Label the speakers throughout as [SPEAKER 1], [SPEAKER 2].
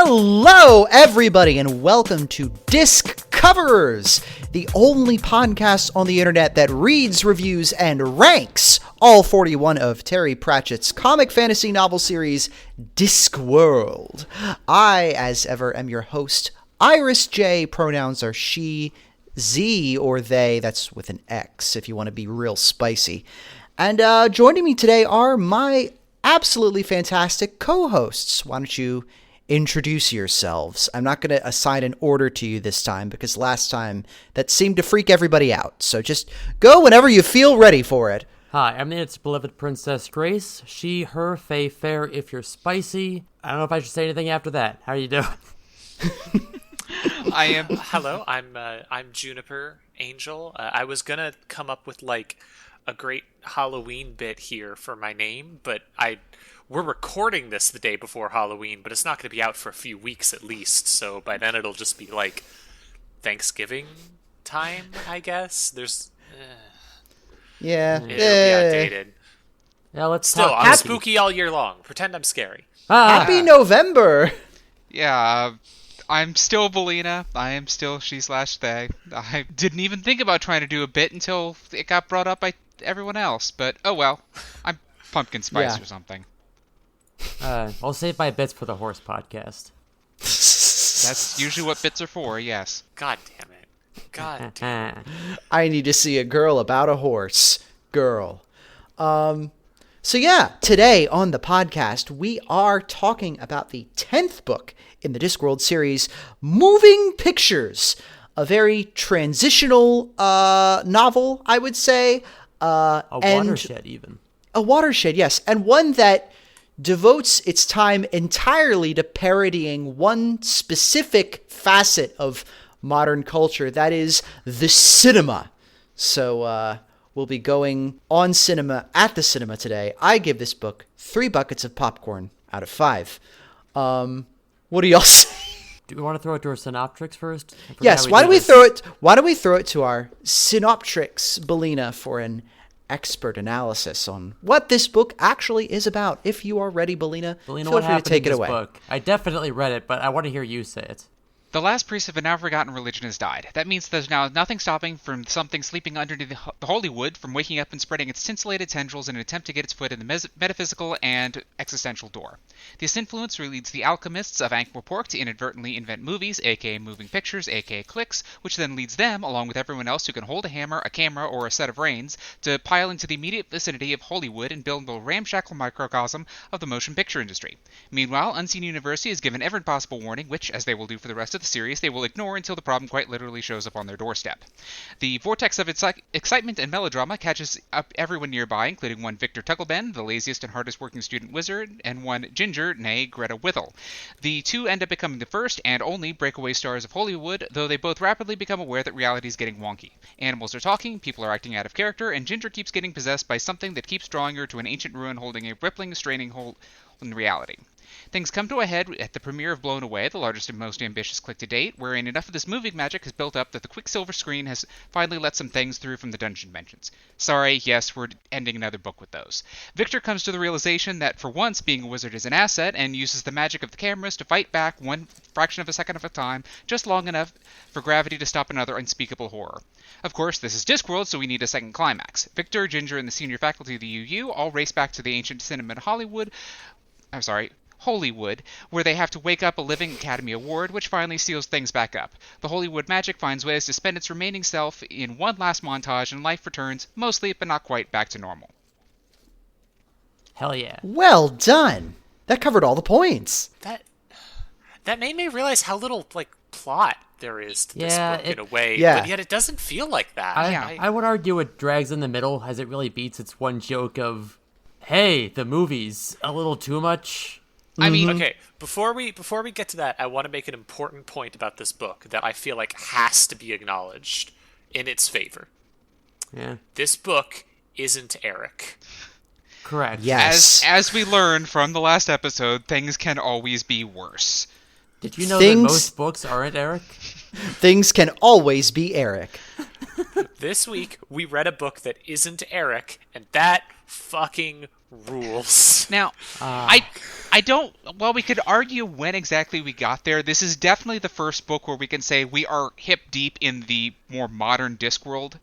[SPEAKER 1] Hello, everybody, and welcome to Disc Coverers, the only podcast on the internet that reads, reviews, and ranks all 41 of Terry Pratchett's comic fantasy novel series, Discworld. I, as ever, am your host, Iris J. Pronouns are she, Z, or they. That's with an X if you want to be real spicy. And joining me today are my absolutely fantastic co-hosts. Why don't you introduce yourselves? I'm not going to assign an order to you this time because last time that seemed to freak everybody out. So just go whenever you feel ready for it.
[SPEAKER 2] Hi, I'm its beloved Princess Grace. She, her, fey, fair if you're spicy. I don't know if I should say anything after that. How are you doing?
[SPEAKER 3] Hello, I'm Juniper Angel. I was gonna come up with like a great Halloween bit here for my name, but we're recording this the day before Halloween, but it's not going to be out for a few weeks at least, so by then it'll just be like Thanksgiving time, I guess. It'll be outdated.
[SPEAKER 2] Yeah, let's
[SPEAKER 3] Still,
[SPEAKER 2] talk.
[SPEAKER 3] I'm spooky all year long. Pretend I'm scary.
[SPEAKER 1] Happy November!
[SPEAKER 4] Yeah, I'm still Belina. I am still she/they. I didn't even think about trying to do a bit until it got brought up by everyone else, but oh well. I'm pumpkin spice or something.
[SPEAKER 2] I'll save my bits for the horse podcast.
[SPEAKER 4] That's usually what bits are for, yes.
[SPEAKER 3] God damn it. God damn it.
[SPEAKER 1] I need to see a girl about a horse. Girl. So yeah, today on the podcast, we are talking about the 10th book in the Discworld series, Moving Pictures. A very transitional novel, I would say.
[SPEAKER 2] A watershed, even.
[SPEAKER 1] A watershed, yes. And one that devotes its time entirely to parodying one specific facet of modern culture, that is the cinema. So we'll be going on cinema at the cinema today. I give this book 3 buckets of popcorn out of 5. What do y'all say?
[SPEAKER 2] Do we want to throw it to our synoptics first?
[SPEAKER 1] Yes, why don't we throw it to our synoptics, Belina, for an expert analysis on what this book actually is about. If you are ready, Belina, feel
[SPEAKER 2] what
[SPEAKER 1] free to take it away.
[SPEAKER 2] Book? I definitely read it, but I want to hear you say it.
[SPEAKER 4] The last priest of a now-forgotten religion has died. That means there's now nothing stopping from something sleeping underneath the holy wood from waking up and spreading its scintillated tendrils in an attempt to get its foot in the metaphysical and existential door. This influence leads the alchemists of Ankh-Morpork to inadvertently invent movies, aka moving pictures, aka clicks, which then leads them, along with everyone else who can hold a hammer, a camera, or a set of reins, to pile into the immediate vicinity of Hollywood and build the ramshackle microcosm of the motion picture industry. Meanwhile, Unseen University is given every possible warning, which, as they will do for the rest of the series, they will ignore until the problem quite literally shows up on their doorstep. The vortex of excitement and melodrama catches up everyone nearby, including one Victor Tugelbend, the laziest and hardest working student wizard, and one Ginger, nay Greta Withel. The two end up becoming the first and only breakaway stars of Hollywood, though they both rapidly become aware that reality is getting wonky. Animals are talking, people are acting out of character, and Ginger keeps getting possessed by something that keeps drawing her to an ancient ruin holding a rippling, straining hole in reality. Things come to a head at the premiere of Blown Away, the largest and most ambitious click to date, wherein enough of this moving magic has built up that the Quicksilver screen has finally let some things through from the dungeon dimensions. Sorry, yes, we're ending another book with those. Victor comes to the realization that for once being a wizard is an asset and uses the magic of the cameras to fight back one fraction of a second of a time, just long enough for gravity to stop another unspeakable horror. Of course, this is Discworld, so we need a second climax. Victor, Ginger, and the senior faculty of the UU all race back to the ancient cinema in Hollywood, where they have to wake up a living Academy Award, which finally seals things back up. The Hollywood magic finds ways to spend its remaining self in one last montage, and life returns, mostly but not quite, back to normal.
[SPEAKER 2] Hell yeah.
[SPEAKER 1] Well done. That covered all the points.
[SPEAKER 3] That made me realize how little plot there is to this book in a way,
[SPEAKER 1] yeah.
[SPEAKER 3] But yet it doesn't feel like that.
[SPEAKER 2] I would argue it drags in the middle as it really beats its one joke of, hey, the movie's a little too much.
[SPEAKER 4] I mean,
[SPEAKER 3] okay, before we get to that, I want to make an important point about this book that I feel like has to be acknowledged in its favor.
[SPEAKER 2] Yeah.
[SPEAKER 3] This book isn't Eric.
[SPEAKER 2] Correct.
[SPEAKER 1] Yes.
[SPEAKER 4] As we learned from the last episode, things can always be worse.
[SPEAKER 2] Did you know that most books aren't Eric?
[SPEAKER 1] Things can always be Eric.
[SPEAKER 3] This week, we read a book that isn't Eric, and that fucking rules.
[SPEAKER 4] Now, I don't. Well, we could argue when exactly we got there. This is definitely the first book where we can say we are hip deep in the more modern Discworld.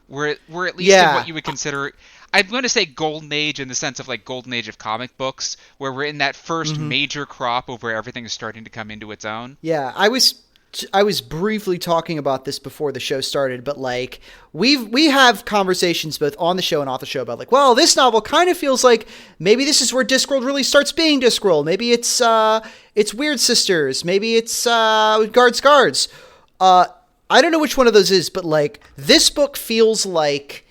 [SPEAKER 4] We're at least in what you would consider. I'm going to say golden age in the sense of like golden age of comic books, where we're in that first major crop of where everything is starting to come into its own.
[SPEAKER 1] Yeah, I was briefly talking about this before the show started, but like we have conversations both on the show and off the show about like, well, this novel kind of feels like maybe this is where Discworld really starts being Discworld. Maybe it's Wyrd Sisters. Maybe it's Guards. I don't know which one of those is, but like this book feels like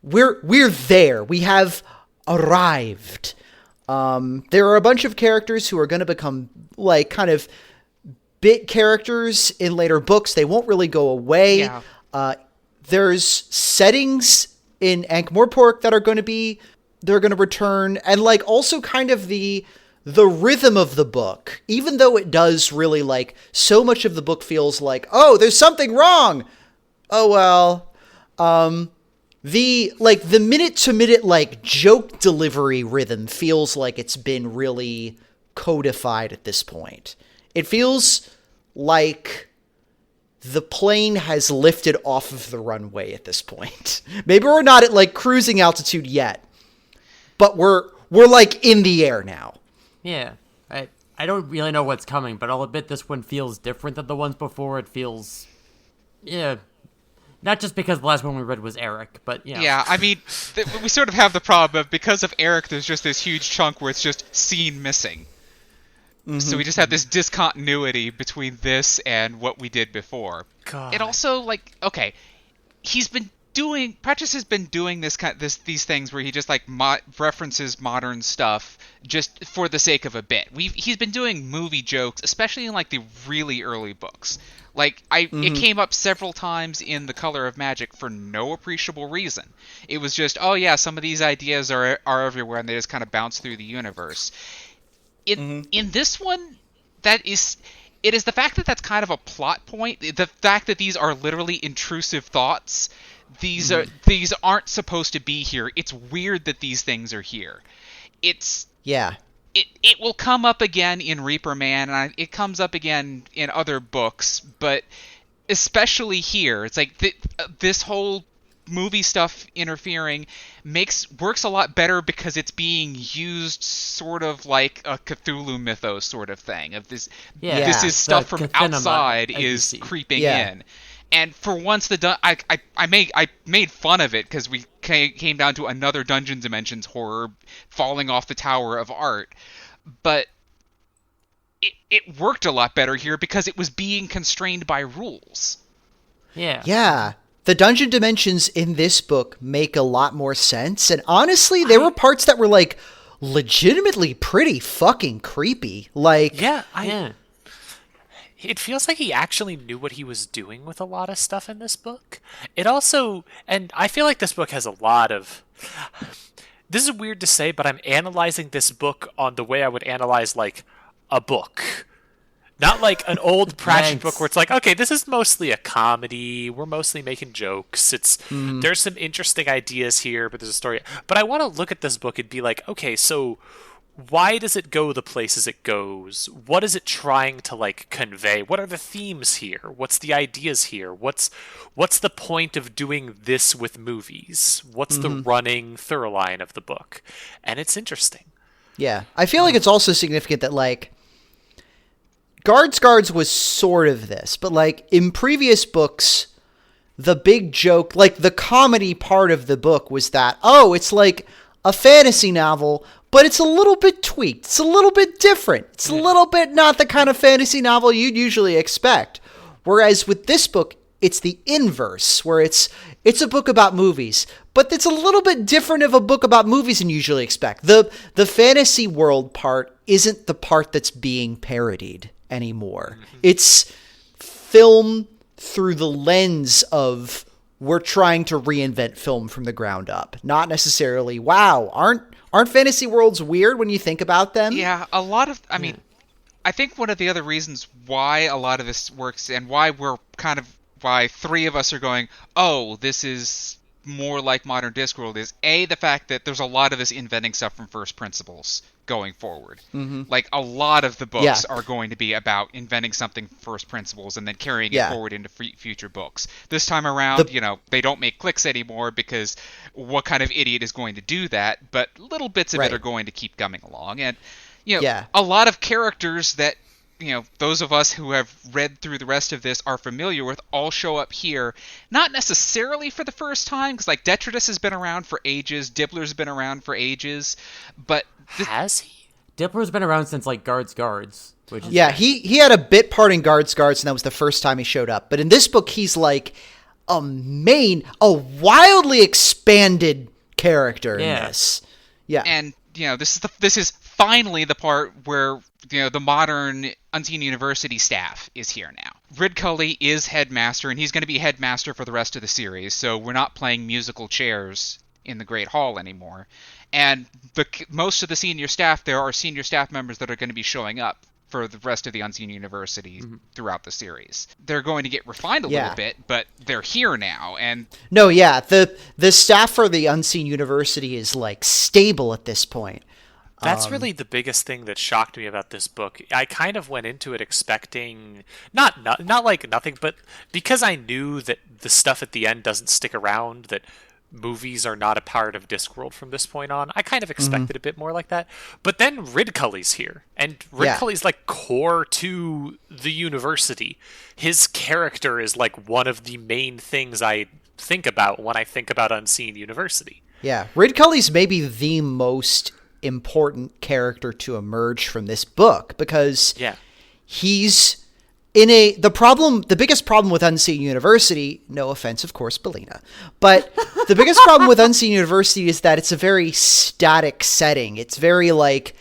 [SPEAKER 1] we're there. We have arrived. There are a bunch of characters who are going to become like kind of bit characters in later books. They won't really go away. Yeah. There's settings in Ankh-Morpork that are going to return, and like also kind of the rhythm of the book, even though it does really like so much of the book feels like, oh, there's something wrong. Oh, well, the minute to minute, like joke delivery rhythm feels like it's been really codified at this point. It feels like the plane has lifted off of the runway at this point. Maybe we're not at like cruising altitude yet, but we're like in the air now.
[SPEAKER 2] Yeah, I don't really know what's coming, but I'll admit this one feels different than the ones before. It feels, not just because the last one we read was Eric, but yeah.
[SPEAKER 4] Yeah, I mean, we sort of have the problem of because of Eric, there's just this huge chunk where it's just scene missing. Mm-hmm. So we just have this discontinuity between this and what we did before.
[SPEAKER 3] God.
[SPEAKER 4] It also, like, okay, Pratchett has been doing these things where he just like references modern stuff just for the sake of a bit. He's been doing movie jokes, especially in like the really early books. Like it came up several times in The Color of Magic for no appreciable reason. It was just, oh yeah, some of these ideas are everywhere and they just kind of bounce through the universe. In this one, it is the fact that that's kind of a plot point. The fact that these are literally intrusive thoughts. These aren't supposed to be here. It's weird that these things are here. It will come up again in Reaper Man, and it comes up again in other books, but especially here, it's like this whole movie stuff interfering works a lot better because it's being used sort of like a Cthulhu mythos sort of thing. Of this is stuff from outside is creeping in. And for once, I made fun of it because we came down to another Dungeon Dimensions horror falling off the Tower of Art, but it worked a lot better here because it was being constrained by rules.
[SPEAKER 1] Yeah. The Dungeon Dimensions in this book make a lot more sense, and honestly, there were parts that were like legitimately pretty fucking creepy. Like,
[SPEAKER 3] it feels like he actually knew what he was doing with a lot of stuff in this book. It also, and I feel like this book has a lot of, this is weird to say, but I'm analyzing this book on the way I would analyze like a book. Not like an old Pratchett book where it's like, okay, this is mostly a comedy. We're mostly making jokes. There's some interesting ideas here, but there's a story. But I want to look at this book and be like, okay, so why does it go the places it goes? What is it trying to like convey? What are the themes here? What's the ideas here? What's the point of doing this with movies? What's the running through line of the book? And it's interesting.
[SPEAKER 1] Yeah. I feel like it's also significant that like Guards was sort of this, but like in previous books, the big joke, like the comedy part of the book was that, oh, it's like a fantasy novel, but it's a little bit tweaked. It's a little bit different. It's a little bit not the kind of fantasy novel you'd usually expect. Whereas with this book, it's the inverse, where it's a book about movies, but it's a little bit different of a book about movies than you usually expect. The fantasy world part isn't the part that's being parodied anymore. It's film through the lens of we're trying to reinvent film from the ground up. Not necessarily, wow, aren't fantasy worlds weird when you think about them?
[SPEAKER 4] Yeah, a lot of, I mean, I think one of the other reasons why a lot of this works and why three of us are going, oh, this is more like modern Discworld is A, the fact that there's a lot of this inventing stuff from first principles going forward. Like, a lot of the books are going to be about inventing something from first principles and then carrying it forward into future books. This time around, they don't make clicks anymore because what kind of idiot is going to do that? But little bits of it are going to keep coming along. And, a lot of characters that those of us who have read through the rest of this are familiar with all show up here, not necessarily for the first time, because like Detritus has been around for ages, Dibbler's been around for ages, but...
[SPEAKER 3] Has he?
[SPEAKER 2] Dibbler's been around since like Guards, which is...
[SPEAKER 1] he had a bit part in Guards, and that was the first time he showed up. But in this book, he's like a wildly expanded character in this. Yeah.
[SPEAKER 4] And, this is finally the part where the modern Unseen University staff is here now. Wyrd Cully is headmaster, and he's going to be headmaster for the rest of the series, so we're not playing musical chairs in the Great Hall anymore. And most of the senior staff, there are senior staff members that are going to be showing up for the rest of the Unseen University throughout the series. They're going to get refined a little bit, but they're here now. And
[SPEAKER 1] the staff for the Unseen University is like stable at this point.
[SPEAKER 3] That's really the biggest thing that shocked me about this book. I kind of went into it expecting not like nothing, but because I knew that the stuff at the end doesn't stick around, that movies are not a part of Discworld from this point on, I kind of expected a bit more like that. But then Wyrd Cully's here, and Wyrd Cully's like core to the university. His character is like one of the main things I think about when I think about Unseen University. Yeah,
[SPEAKER 1] Wyrd Cully's maybe the most important character to emerge from this book, because he's in the biggest problem with Unseen University, no offense, of course, Belina, but the biggest problem with Unseen University is that it's a very static setting. It's very like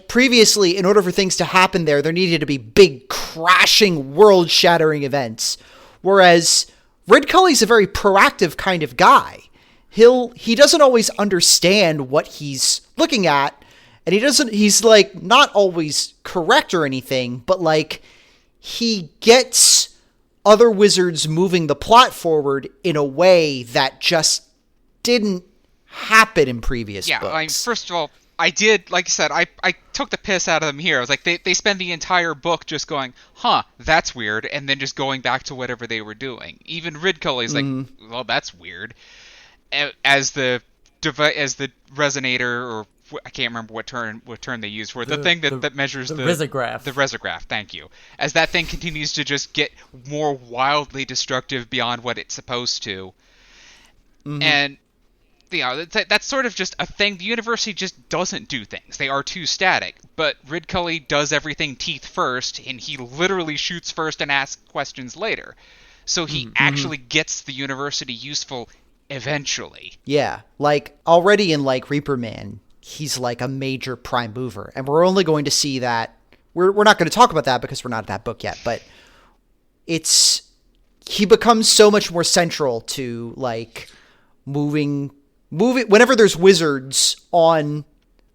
[SPEAKER 1] previously, in order for things to happen there needed to be big, crashing, world-shattering events, whereas Wyrd Cully's a very proactive kind of guy. He doesn't always understand what he's looking at, and he's like not always correct or anything, but like he gets other wizards moving the plot forward in a way that just didn't happen in previous books.
[SPEAKER 4] Yeah, first of all, I did, like I said, I took the piss out of them here. I was like, they spend the entire book just going, that's weird, and then just going back to whatever they were doing. Even Wyrd Cully's like, well, that's weird. As the resonator, or I can't remember what term they use for it. The thing that measures the
[SPEAKER 2] risograph.
[SPEAKER 4] The risograph, thank you. As that thing continues to just get more wildly destructive beyond what it's supposed to. And that's sort of just a thing. The university just doesn't do things. They are too static. But Wyrd Cully does everything teeth first, and he literally shoots first and asks questions later. So he actually gets the university useful eventually.
[SPEAKER 1] Yeah, like already in like Reaper Man, he's like a major prime mover, and we're only going to see that. We're not going to talk about that because we're not at that book yet, but he becomes so much more central to like moving whenever there's wizards on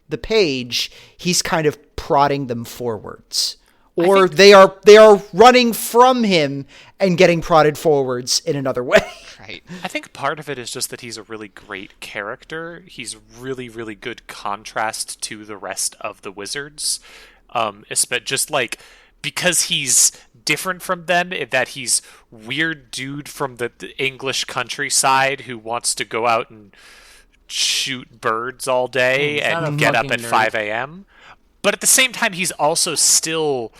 [SPEAKER 1] the page, he's kind of prodding them forwards. Or they are running from him and getting prodded forwards in another way.
[SPEAKER 4] Right.
[SPEAKER 3] I think part of it is just that he's a really great character. He's really, really good contrast to the rest of the wizards. Just like because he's different from them, in that he's weird dude from the English countryside who wants to go out and shoot birds all day and get up at 5 a.m. But at the same time, he's also still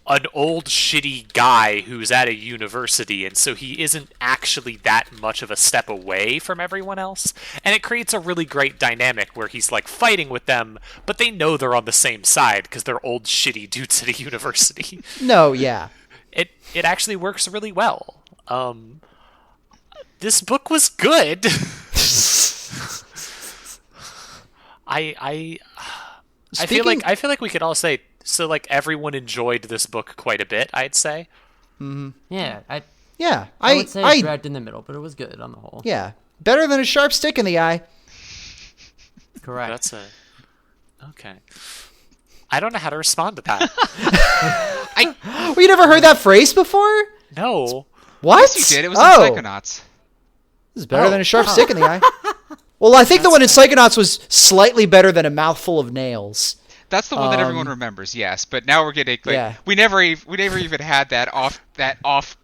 [SPEAKER 3] an old shitty guy who's at a university, and so he isn't actually that much of a step away from everyone else. And it creates a really great dynamic where he's like fighting with them, but they know they're on the same side because they're old shitty dudes at a university.
[SPEAKER 1] No, yeah.
[SPEAKER 3] It actually works really well. This book was good. I feel like we could all say so. Like everyone enjoyed this book quite a bit, I'd say.
[SPEAKER 2] Yeah, I would say it dragged in the middle, but it was good on the whole.
[SPEAKER 1] Yeah, better than a sharp stick in the eye.
[SPEAKER 2] Correct.
[SPEAKER 3] Okay. I don't know how to respond to that.
[SPEAKER 1] We never heard that phrase before?
[SPEAKER 3] No.
[SPEAKER 1] What?
[SPEAKER 4] Yes, you did. It was in Psychonauts.
[SPEAKER 1] This is better than a sharp stick in the eye. Well, I think the one in Psychonauts was slightly better than a mouthful of nails.
[SPEAKER 4] That's the one that everyone remembers, yes. But now we're getting we never even had that off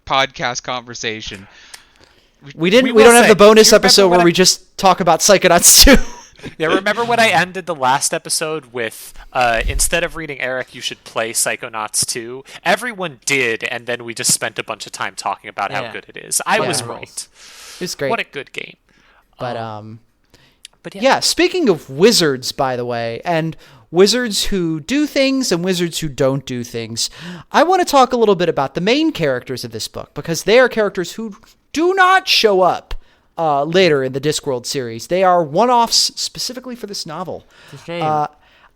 [SPEAKER 4] podcast conversation.
[SPEAKER 1] We don't have the bonus episode where we just talk about Psychonauts 2.
[SPEAKER 3] Yeah, remember when I ended the last episode with, instead of reading Eric, you should play Psychonauts 2? Everyone did, and then we just spent a bunch of time talking about how good it is. I was right.
[SPEAKER 1] It was great.
[SPEAKER 3] What a good game.
[SPEAKER 1] But yeah, speaking of wizards, by the way, and wizards who do things and wizards who don't do things, I want to talk a little bit about the main characters of this book, because they are characters who do not show up later in the Discworld series. They are one-offs specifically for this novel.
[SPEAKER 2] It's a shame.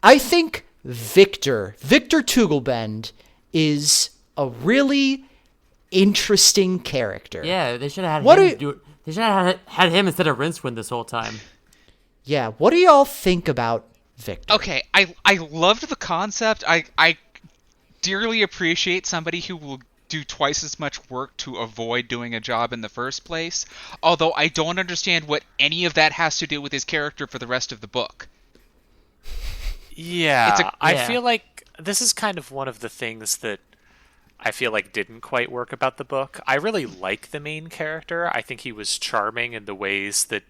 [SPEAKER 1] I think Victor Tugelbend is a really interesting character.
[SPEAKER 2] Yeah, they should have had him do it. They should have had him instead of Rincewind this whole time.
[SPEAKER 1] Yeah, what do y'all think about Victor?
[SPEAKER 4] Okay, I loved the concept. I dearly appreciate somebody who will do twice as much work to avoid doing a job in the first place, although I don't understand what any of that has to do with his character for the rest of the book.
[SPEAKER 3] Yeah, I feel like this is kind of one of the things that I feel like didn't quite work about the book. I really like the main character. I think he was charming in the ways that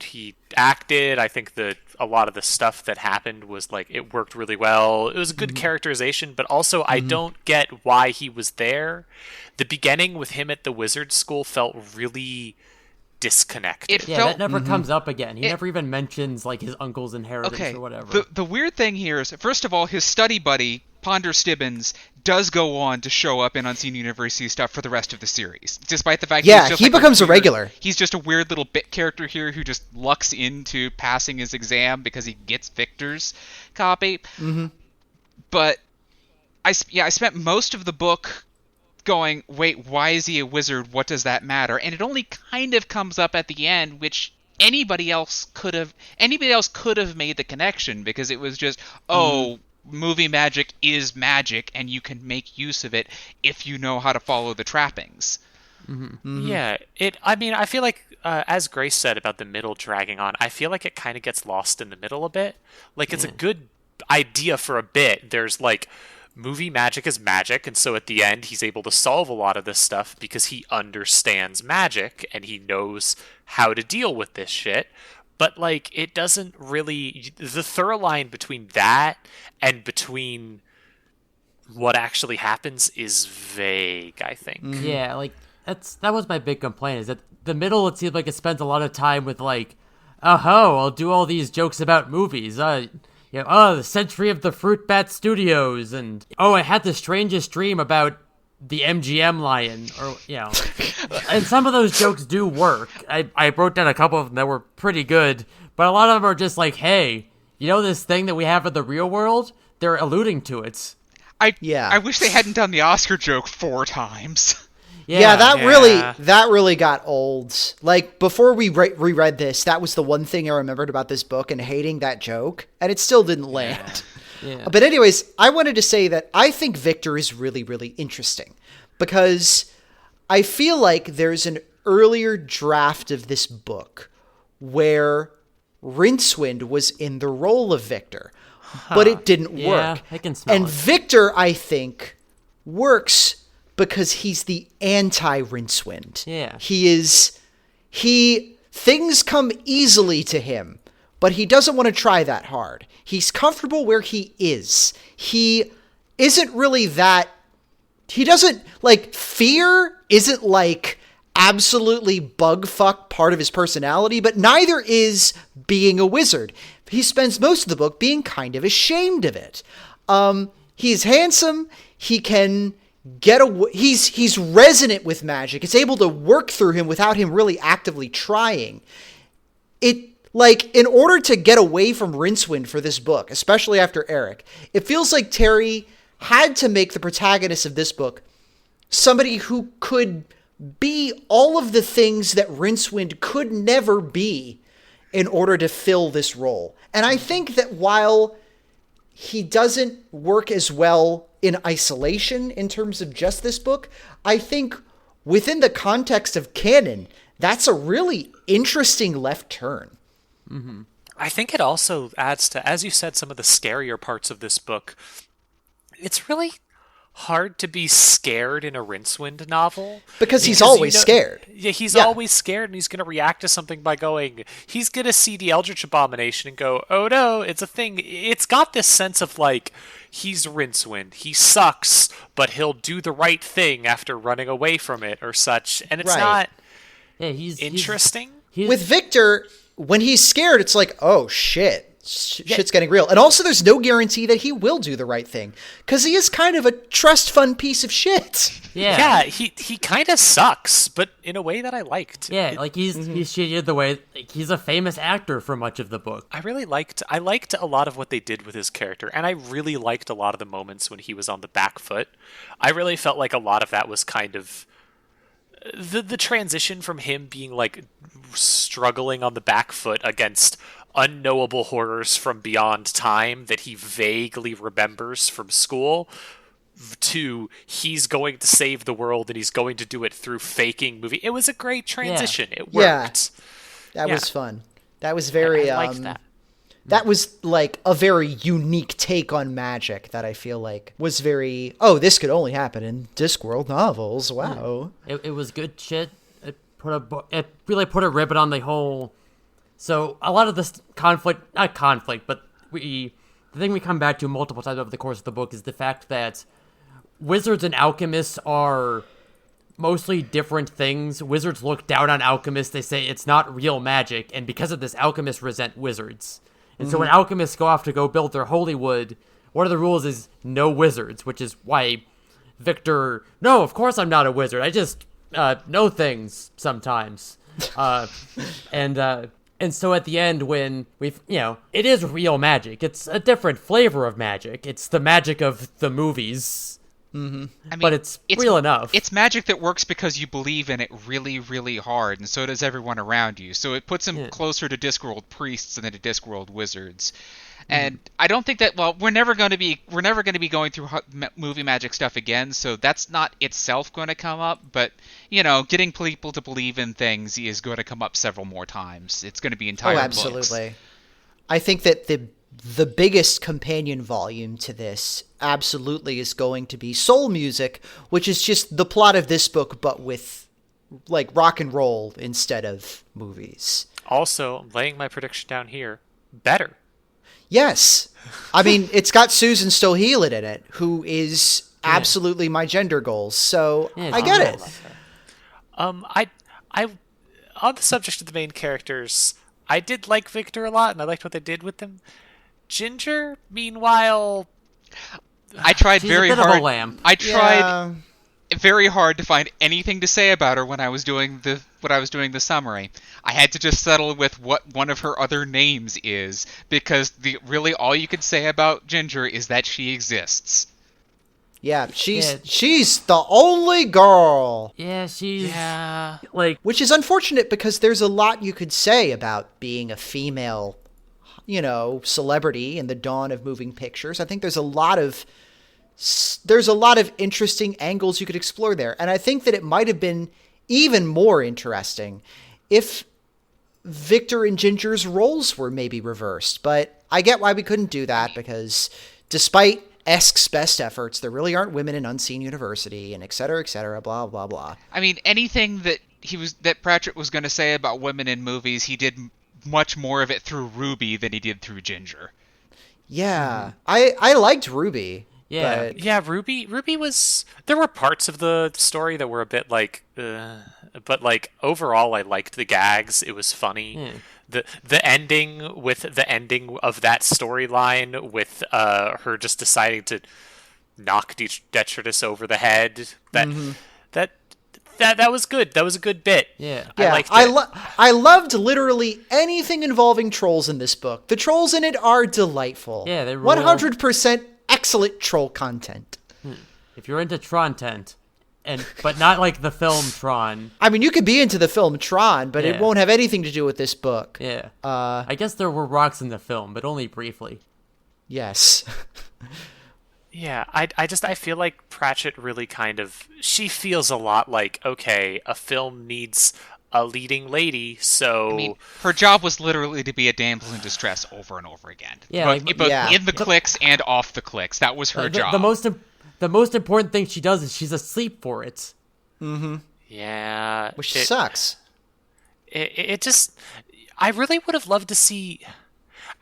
[SPEAKER 3] he acted. I think that a lot of the stuff that happened was like, it worked really well. It was a good characterization, but also I don't get why he was there. The beginning with him at the wizard school felt really disconnected.
[SPEAKER 2] That never comes up again. He never even mentions like his uncle's inheritance or whatever.
[SPEAKER 4] The weird thing here is, first of all, his study buddy, Ponder Stibbins, does go on to show up in Unseen University stuff for the rest of the series, despite the fact
[SPEAKER 1] he becomes a regular.
[SPEAKER 4] He's just a weird little bit character here who just lucks into passing his exam because he gets Victor's copy. But I spent most of the book going, wait, why is he a wizard? What does that matter? And it only kind of comes up at the end, which anybody else could have made the connection, because it was just, movie magic is magic, and you can make use of it if you know how to follow the trappings.
[SPEAKER 3] Yeah, I feel like, as Grace said about the middle dragging on, I feel like it kind of gets lost in the middle a bit. Like, it's a good idea for a bit. There's, like, movie magic is magic, and so at the end, he's able to solve a lot of this stuff because he understands magic, and he knows how to deal with this shit. But, like, it doesn't really... The thorough line between that and between what actually happens is vague, I think.
[SPEAKER 2] Yeah, like, that was my big complaint, is that the middle, it seems like it spends a lot of time with, like, I'll do all these jokes about movies. The Century of the Fruit Bat Studios, and, I had the strangest dream about the MGM lion, or, and some of those jokes do work. I wrote down a couple of them that were pretty good, but a lot of them are just like, hey, this thing that we have in the real world? They're alluding to it.
[SPEAKER 4] I wish they hadn't done the Oscar joke 4 times.
[SPEAKER 1] That really got old. Like, before we reread this, that was the one thing I remembered about this book, and hating that joke, and it still didn't land. Yeah. But anyways, I wanted to say that I think Victor is really, really interesting, because I feel like there's an earlier draft of this book where Rincewind was in the role of Victor, but it didn't work.
[SPEAKER 2] I can smell it.
[SPEAKER 1] Victor, I think, works because he's the anti-Rincewind.
[SPEAKER 2] Yeah.
[SPEAKER 1] Things come easily to him, but he doesn't want to try that hard. He's comfortable where he is. He isn't really that... He doesn't... Like, fear isn't, like, absolutely bug-fuck part of his personality, but neither is being a wizard. He spends most of the book being kind of ashamed of it. He's handsome. He can get away... He's resonant with magic. It's able to work through him without him really actively trying. Like, in order to get away from Rincewind for this book, especially after Eric, it feels like Terry had to make the protagonist of this book somebody who could be all of the things that Rincewind could never be in order to fill this role. And I think that while he doesn't work as well in isolation in terms of just this book, I think within the context of canon, That's a really interesting left turn.
[SPEAKER 3] I think it also adds to, as you said, some of the scarier parts of this book. It's really hard to be scared in a Rincewind novel.
[SPEAKER 1] Because he's always scared.
[SPEAKER 3] Yeah, he's always scared, and he's going to react to something by going, he's going to see the Eldritch Abomination and go, oh no, it's a thing. It's got this sense of like, he's Rincewind, he sucks, but he'll do the right thing after running away from it or such. And it's not interesting.
[SPEAKER 1] With Victor, when he's scared, it's like, oh shit. Shit's getting real. And also there's no guarantee that he will do the right thing, because he is kind of a trust fund piece of shit.
[SPEAKER 3] Yeah, he kind of sucks, but in a way that I liked.
[SPEAKER 2] Yeah, like he's shitty the way, like, he's a famous actor for much of the book.
[SPEAKER 3] I liked a lot of what they did with his character, and I really liked a lot of the moments when he was on the back foot. I really felt like a lot of that was kind of the transition from him being like struggling on the back foot against unknowable horrors from beyond time that he vaguely remembers from school, to he's going to save the world and he's going to do it through faking movie. It was a great transition. It worked.
[SPEAKER 1] That was fun. That was very
[SPEAKER 3] I liked that.
[SPEAKER 1] That was like a very unique take on magic that I feel like was very, this could only happen in Discworld novels. Wow.
[SPEAKER 2] It was good shit. It really put a ribbon on the whole. So a lot of this not conflict, but the thing we come back to multiple times over the course of the book is the fact that wizards and alchemists are mostly different things. Wizards look down on alchemists. They say it's not real magic, and because of this, alchemists resent wizards. And so when alchemists go off to go build their holy wood, one of the rules is no wizards, which is why Victor, no, of course I'm not a wizard. I just know things sometimes. And so at the end, when it is real magic. It's a different flavor of magic. It's the magic of the movies. Mm-hmm. I mean, but it's real enough.
[SPEAKER 4] It's magic that works because you believe in it really, really hard, and so does everyone around you. So it puts them closer to Discworld priests than to Discworld wizards. And I don't think that, we're never going to be going through movie magic stuff again, so that's not itself going to come up, but, getting people to believe in things is going to come up several more times. It's going to be entire books.
[SPEAKER 1] Absolutely. I think that the biggest companion volume to this absolutely is going to be Soul Music, which is just the plot of this book, but with, like, rock and roll instead of movies.
[SPEAKER 3] Also, laying my prediction down here, better.
[SPEAKER 1] Yes. I mean, it's got Susan Stohelen in it, who is absolutely my gender goals, so I get it.
[SPEAKER 3] I on the subject of the main characters, I did like Victor a lot, and I liked what they did with him. Ginger, meanwhile,
[SPEAKER 4] I tried
[SPEAKER 2] she's
[SPEAKER 4] very
[SPEAKER 2] a bit
[SPEAKER 4] hard.
[SPEAKER 2] Of a lamb.
[SPEAKER 4] I tried very hard to find anything to say about her when I was doing the summary. I had to just settle with what one of her other names is, because really all you could say about Ginger is that she exists.
[SPEAKER 1] Yeah, she's the only girl.
[SPEAKER 2] Yeah, she's like,
[SPEAKER 1] which is unfortunate because there's a lot you could say about being a female, celebrity in the dawn of moving pictures. I think there's a lot of interesting angles you could explore there. And I think that it might have been even more interesting if Victor and Ginger's roles were maybe reversed. But I get why we couldn't do that, because despite Esk's best efforts, there really aren't women in Unseen University, and et cetera, blah, blah, blah. I
[SPEAKER 4] mean, anything that Pratchett was going to say about women in movies, he did much more of it through Ruby than he did through Ginger.
[SPEAKER 1] Yeah. I liked Ruby.
[SPEAKER 2] Yeah.
[SPEAKER 3] Yeah, Ruby was... There were parts of the story that were a bit like... but, like, overall, I liked the gags. It was funny. The ending of that storyline with her just deciding to knock Detritus over the head, that was good. That was a good bit.
[SPEAKER 2] Yeah.
[SPEAKER 3] I liked it.
[SPEAKER 1] I loved literally anything involving trolls in this book. The trolls in it are delightful.
[SPEAKER 2] Yeah, they rule.
[SPEAKER 1] 100% excellent troll content.
[SPEAKER 2] If you're into Tron-tent, but not like the film Tron.
[SPEAKER 1] I mean, you could be into the film Tron, but it won't have anything to do with this book.
[SPEAKER 2] Yeah. I guess there were rocks in the film, but only briefly.
[SPEAKER 1] Yes.
[SPEAKER 3] Yeah, I feel like Pratchett really she feels a lot like, okay, a film needs a leading lady, so...
[SPEAKER 4] I mean, her job was literally to be a damsel in distress over and over again.
[SPEAKER 2] Yeah,
[SPEAKER 4] both in the clicks and off the clicks. That was her job.
[SPEAKER 2] The most important thing she does is she's asleep for it.
[SPEAKER 1] Mm-hmm.
[SPEAKER 3] Yeah.
[SPEAKER 1] Which sucks.
[SPEAKER 3] It just... I really would have loved to see...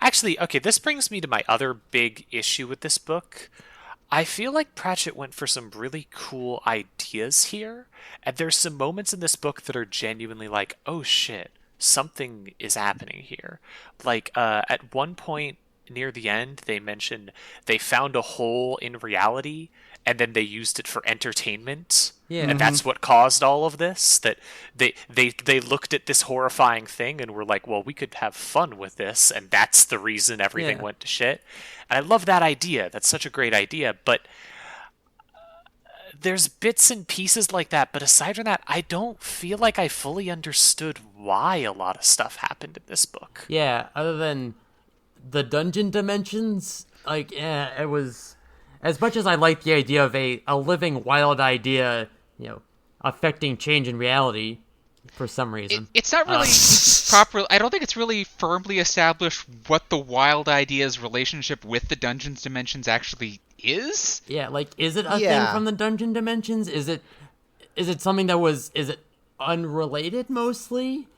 [SPEAKER 3] Actually, okay, this brings me to my other big issue with this book. I feel like Pratchett went for some really cool ideas here, and there's some moments in this book that are genuinely like, oh shit, something is happening here. Like, at one point near the end, they mentioned they found a hole in reality, and then they used it for entertainment.
[SPEAKER 2] Yeah.
[SPEAKER 3] And that's what caused all of this. That they looked at this horrifying thing and were like, well, we could have fun with this, and that's the reason everything went to shit. And I love that idea. That's such a great idea. But there's bits and pieces like that. But aside from that, I don't feel like I fully understood why a lot of stuff happened in this book.
[SPEAKER 2] Yeah, other than the dungeon dimensions, like, it was... As much as I like the idea of a living wild idea, affecting change in reality for some reason.
[SPEAKER 4] It's not really properly... I don't think it's really firmly established what the wild idea's relationship with the dungeon's dimensions actually is.
[SPEAKER 2] Yeah, like, is it a thing from the dungeon dimensions? Is it something that was... Is it unrelated mostly?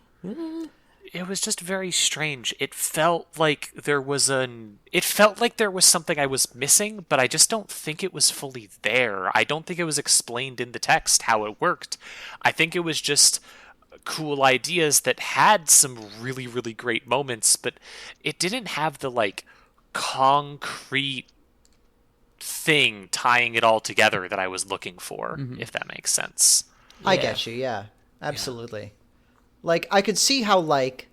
[SPEAKER 3] It was just very strange. It felt like there was something I was missing, but I just don't think it was fully there. I don't think it was explained in the text how it worked. I think it was just cool ideas that had some really, really great moments, but it didn't have the, like, concrete thing tying it all together that I was looking for, if that makes sense.
[SPEAKER 1] I get you, yeah. Absolutely. Like, I could see how, like,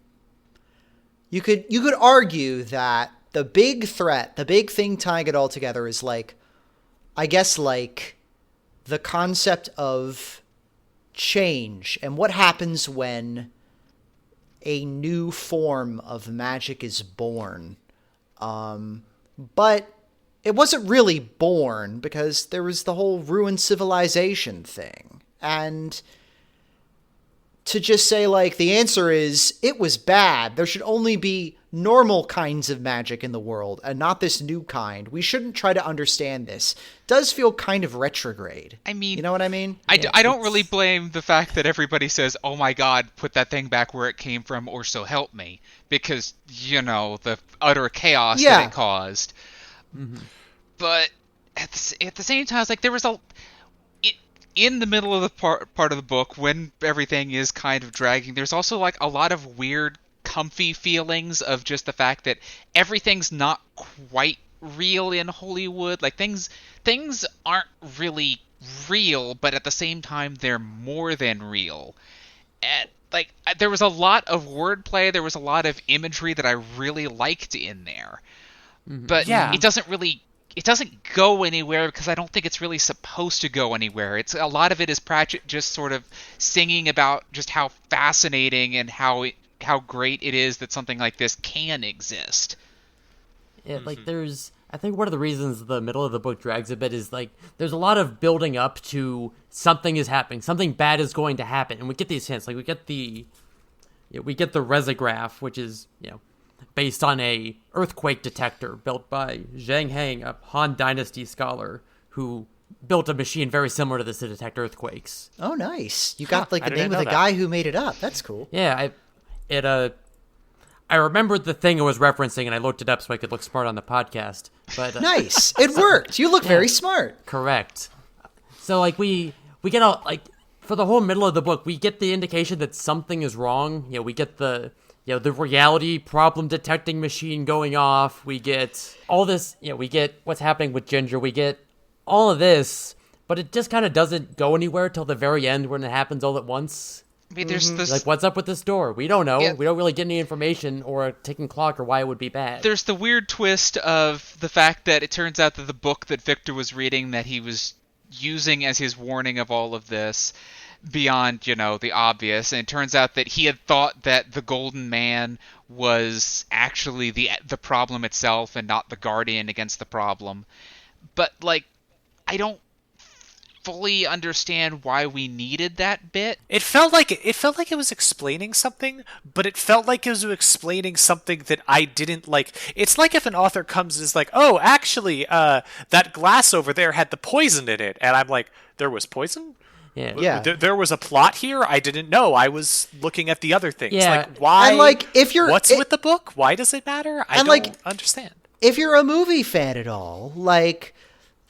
[SPEAKER 1] you could argue that the big threat, the big thing tying it all together is, like, I guess, like, the concept of change and what happens when a new form of magic is born. But it wasn't really born because there was the whole ruined civilization thing. And to just say, like, the answer is it was bad. There should only be normal kinds of magic in the world and not this new kind. We shouldn't try to understand this. Does feel kind of retrograde.
[SPEAKER 4] I mean...
[SPEAKER 1] You know what I mean?
[SPEAKER 4] I don't really blame the fact that everybody says, oh my god, put that thing back where it came from or so help me. Because, the utter chaos that it caused. Mm-hmm. But at the same time, it's like there was in the middle of the part of the book, when everything is kind of dragging, there's also, like, a lot of weird, comfy feelings of just the fact that everything's not quite real in Hollywood. Like, things aren't really real, but at the same time, they're more than real. And, like, there was a lot of wordplay, there was a lot of imagery that I really liked in there. Mm-hmm. But it doesn't go anywhere because I don't think it's really supposed to go anywhere. It's a lot of it is Pratchett just sort of singing about just how fascinating and how great it is that something like this can exist.
[SPEAKER 2] Yeah, like I think one of the reasons the middle of the book drags a bit is, like, there's a lot of building up to something is happening, something bad is going to happen, and we get these hints. Like, we get the Resograph, which is, based on a earthquake detector built by Zhang Heng, a Han Dynasty scholar who built a machine very similar to this to detect earthquakes.
[SPEAKER 1] Oh, nice. You got, like, the name of the guy who made it up. That's cool.
[SPEAKER 2] Yeah, I remembered the thing it was referencing, and I looked it up so I could look smart on the podcast. But
[SPEAKER 1] nice. It worked. You look very smart.
[SPEAKER 2] Correct. So, like, we get all, like, for the whole middle of the book, we get the indication that something is wrong. We get the reality problem detecting machine going off. We get all this, we get what's happening with Ginger. We get all of this, but it just kind of doesn't go anywhere till the very end when it happens all at once.
[SPEAKER 4] I mean, there's this...
[SPEAKER 2] Like, what's up with this door? We don't know. Yeah. We don't really get any information or a ticking clock or why it would be bad.
[SPEAKER 4] There's the weird twist of the fact that it turns out that the book that Victor was reading that he was using as his warning of all of this beyond, the obvious, and it turns out that he had thought that the Golden Man was actually the problem itself and not the guardian against the problem. But, like, I don't fully understand why we needed that bit.
[SPEAKER 3] It felt like it was explaining something, but it felt like it was explaining something that I didn't like. It's like if an author comes and is like, "Oh, actually, that glass over there had the poison in it," and I'm like, "There was poison?
[SPEAKER 2] Yeah.
[SPEAKER 3] There was a plot here? I didn't know. I was looking at the other things.
[SPEAKER 2] Yeah.
[SPEAKER 3] Like, why?
[SPEAKER 1] And, like, if you're-
[SPEAKER 3] what's with the book? Why does it matter? I don't understand.
[SPEAKER 1] If you're a movie fan at all, like,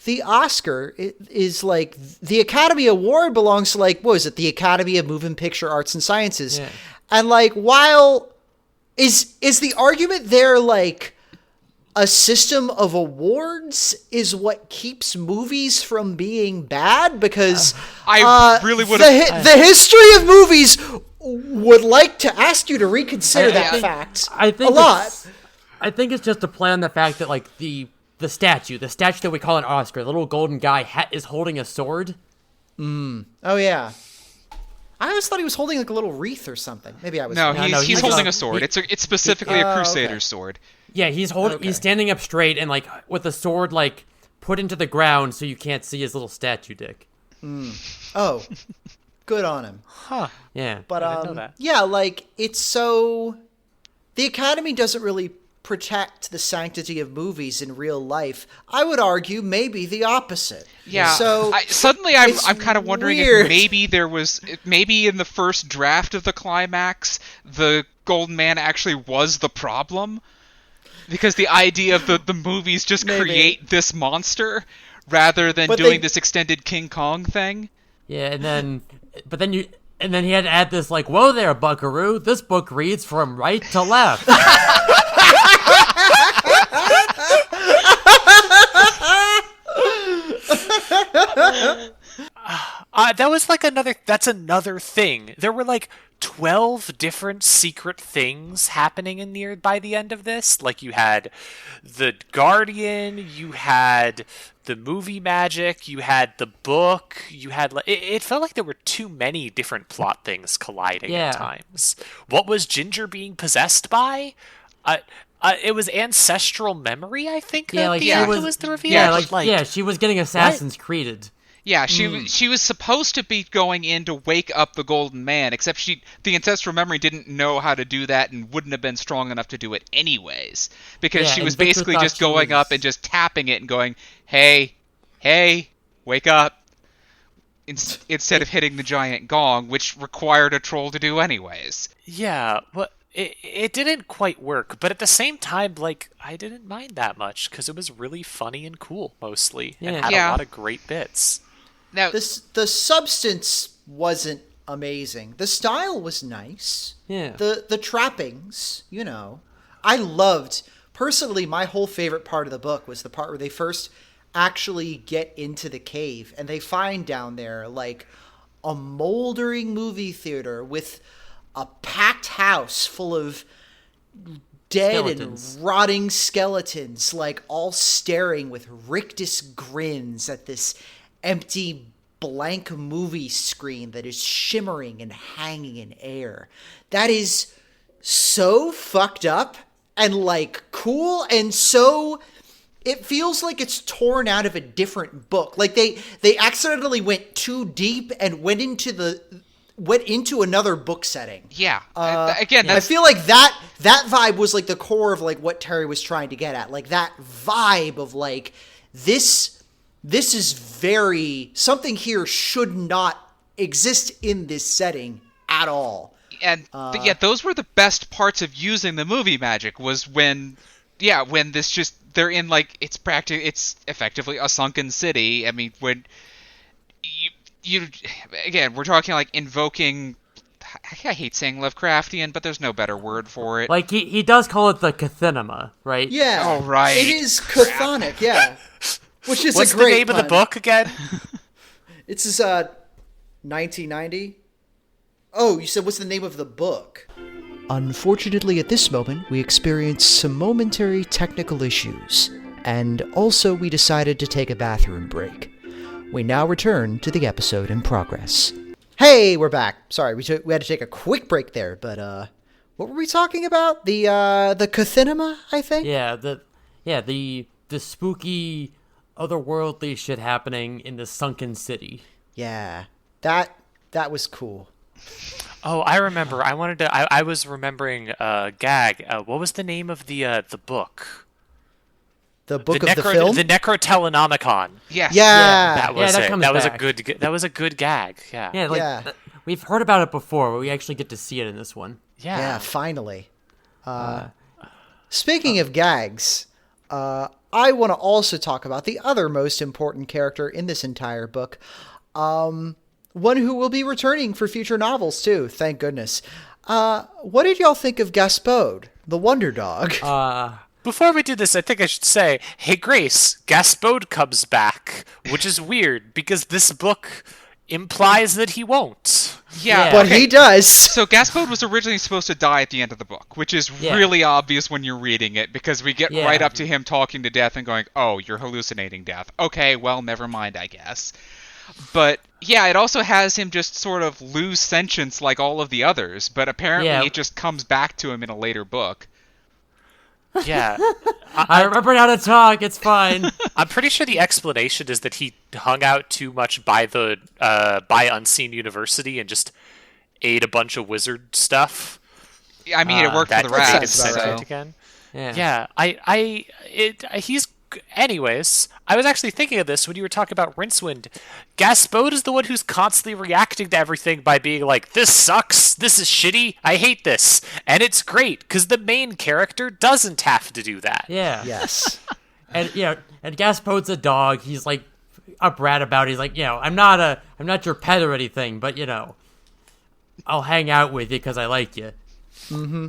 [SPEAKER 1] the Oscar is like, the Academy Award belongs to, like, what is it? The Academy of Moving Picture Arts and Sciences.
[SPEAKER 2] Yeah.
[SPEAKER 1] And, like, while is the argument there, like, a system of awards is what keeps movies from being bad? Because
[SPEAKER 4] I really would
[SPEAKER 1] the history of movies would like to ask you to reconsider that fact
[SPEAKER 2] I think
[SPEAKER 1] a lot.
[SPEAKER 2] I think it's just to play on the fact that, like, the statue that we call an Oscar, the little golden guy is holding a sword.
[SPEAKER 1] Oh, yeah. I always thought he was holding, like, a little wreath or something. Maybe I was
[SPEAKER 4] No,
[SPEAKER 1] wrong.
[SPEAKER 4] he's holding a sword. It's specifically a crusader's sword.
[SPEAKER 2] Yeah, he's standing up straight and, like, with the sword, like, put into the ground so you can't see his little statue dick.
[SPEAKER 1] Oh, good on him.
[SPEAKER 3] Huh.
[SPEAKER 2] Yeah.
[SPEAKER 1] But,
[SPEAKER 3] I didn't know that.
[SPEAKER 1] yeah, like, it's so... The Academy doesn't really protect the sanctity of movies in real life. I would argue maybe the opposite.
[SPEAKER 4] Yeah.
[SPEAKER 1] So
[SPEAKER 4] I'm kind of wondering
[SPEAKER 1] weird.
[SPEAKER 4] if maybe in the first draft of the climax, the Golden Man actually was the problem. Because the idea of the movies just create this monster rather than doing this extended King Kong thing.
[SPEAKER 2] Yeah, and then he had to add this, like, "Whoa there, buckaroo, this book reads from right to left."
[SPEAKER 3] That was like that's another thing. There were like 12 different secret things happening by the end of this. Like, you had the Guardian, you had the movie magic, you had the book, you had it felt like there were too many different plot things colliding at times. What was Ginger being possessed by? It was ancestral memory, I think.
[SPEAKER 2] Yeah, like,
[SPEAKER 3] was the reveal.
[SPEAKER 2] Yeah, she was getting Assassin's Creeded.
[SPEAKER 4] Yeah, she was supposed to be going in to wake up the Golden Man, except the ancestral memory didn't know how to do that and wouldn't have been strong enough to do it anyways, because she was basically just going up and just tapping it and going, "Hey, wake up," instead of hitting the giant gong, which required a troll to do anyways.
[SPEAKER 3] Yeah, but it didn't quite work, but at the same time, like, I didn't mind that much because it was really funny and cool mostly, and had a lot of great bits.
[SPEAKER 1] Now, the substance wasn't amazing. The style was nice.
[SPEAKER 2] Yeah.
[SPEAKER 1] The trappings, I loved. Personally, my whole favorite part of the book was the part where they first actually get into the cave and they find down there, like, a moldering movie theater with a packed house full of dead and rotting skeletons, like, all staring with rictus grins at this empty blank movie screen that is shimmering and hanging in air. That is so fucked up and, like, cool, and so it feels like it's torn out of a different book. Like, they accidentally went too deep and went into another book setting.
[SPEAKER 4] Yeah.
[SPEAKER 1] I feel like that vibe was, like, the core of, like, what Terry was trying to get at. Like, that vibe of, like, this is something here should not exist in this setting at all.
[SPEAKER 4] And those were the best parts of using the movie magic, was when this just, they're in, like, it's effectively a sunken city. I mean, when you again, we're talking, like, invoking, I hate saying Lovecraftian, but there's no better word for it.
[SPEAKER 2] Like, he does call it the Cathinima, right?
[SPEAKER 1] Yeah.
[SPEAKER 4] Oh, right.
[SPEAKER 1] It is chthonic, yeah. Which is
[SPEAKER 3] What's
[SPEAKER 1] a great
[SPEAKER 3] the name of the book again?
[SPEAKER 1] It's 1990. Oh, you said what's the name of the book? Unfortunately, at this moment, we experienced some momentary technical issues, and also we decided to take a bathroom break. We now return to the episode in progress. Hey, we're back. Sorry, we had to take a quick break there, but what were we talking about? The Cathinima, I think.
[SPEAKER 2] Yeah, the spooky, otherworldly shit happening in the sunken city.
[SPEAKER 1] Yeah, that was cool.
[SPEAKER 3] Oh, I remember. I was remembering gag. What was the name of the book?
[SPEAKER 1] The book of the film?
[SPEAKER 3] The Necrotelonomicon.
[SPEAKER 4] Yes.
[SPEAKER 1] Yeah.
[SPEAKER 3] That was
[SPEAKER 2] that
[SPEAKER 3] it.
[SPEAKER 2] comes
[SPEAKER 3] That was
[SPEAKER 2] back.
[SPEAKER 3] that was a good gag. Yeah.
[SPEAKER 2] Yeah, like
[SPEAKER 1] Yeah.
[SPEAKER 2] we've heard about it before, but we actually get to see it in this one.
[SPEAKER 1] Yeah, finally. Speaking of gags, I want to also talk about the other most important character in this entire book. One who will be returning for future novels, too, thank goodness. What did y'all think of Gaspode, the Wonder Dog?
[SPEAKER 3] Before we do this, I think I should say, hey Grace, Gaspode comes back, which is weird because this book implies that he won't.
[SPEAKER 4] Yeah,
[SPEAKER 1] But
[SPEAKER 4] okay.
[SPEAKER 1] he does.
[SPEAKER 4] So Gaspode was originally supposed to die at the end of the book, which is really obvious when you're reading it, because we get right up to him talking to Death and going, oh, you're hallucinating, Death. Okay, well, never mind, I guess. But, yeah, it also has him just sort of lose sentience like all of the others, but apparently it just comes back to him in a later book.
[SPEAKER 3] Yeah.
[SPEAKER 2] I remembered how to talk. It's fine.
[SPEAKER 3] I'm pretty sure the explanation is that he hung out too much by the by Unseen University and just ate a bunch of wizard stuff.
[SPEAKER 4] I mean, it worked for the
[SPEAKER 3] that made him
[SPEAKER 4] rats,
[SPEAKER 3] sentient
[SPEAKER 4] so...
[SPEAKER 3] again.
[SPEAKER 2] Yeah.
[SPEAKER 3] He's. Anyways, I was actually thinking of this when you were talking about Rincewind. Gaspode is the one who's constantly reacting to everything by being like, this sucks, this is shitty, I hate this. And it's great, because the main character doesn't have to do that.
[SPEAKER 2] Yeah.
[SPEAKER 1] Yes.
[SPEAKER 2] And and Gaspode's a dog. He's like a brat about it. He's like, I'm not your pet or anything, but I'll hang out with you because I like you.
[SPEAKER 1] Mm-hmm.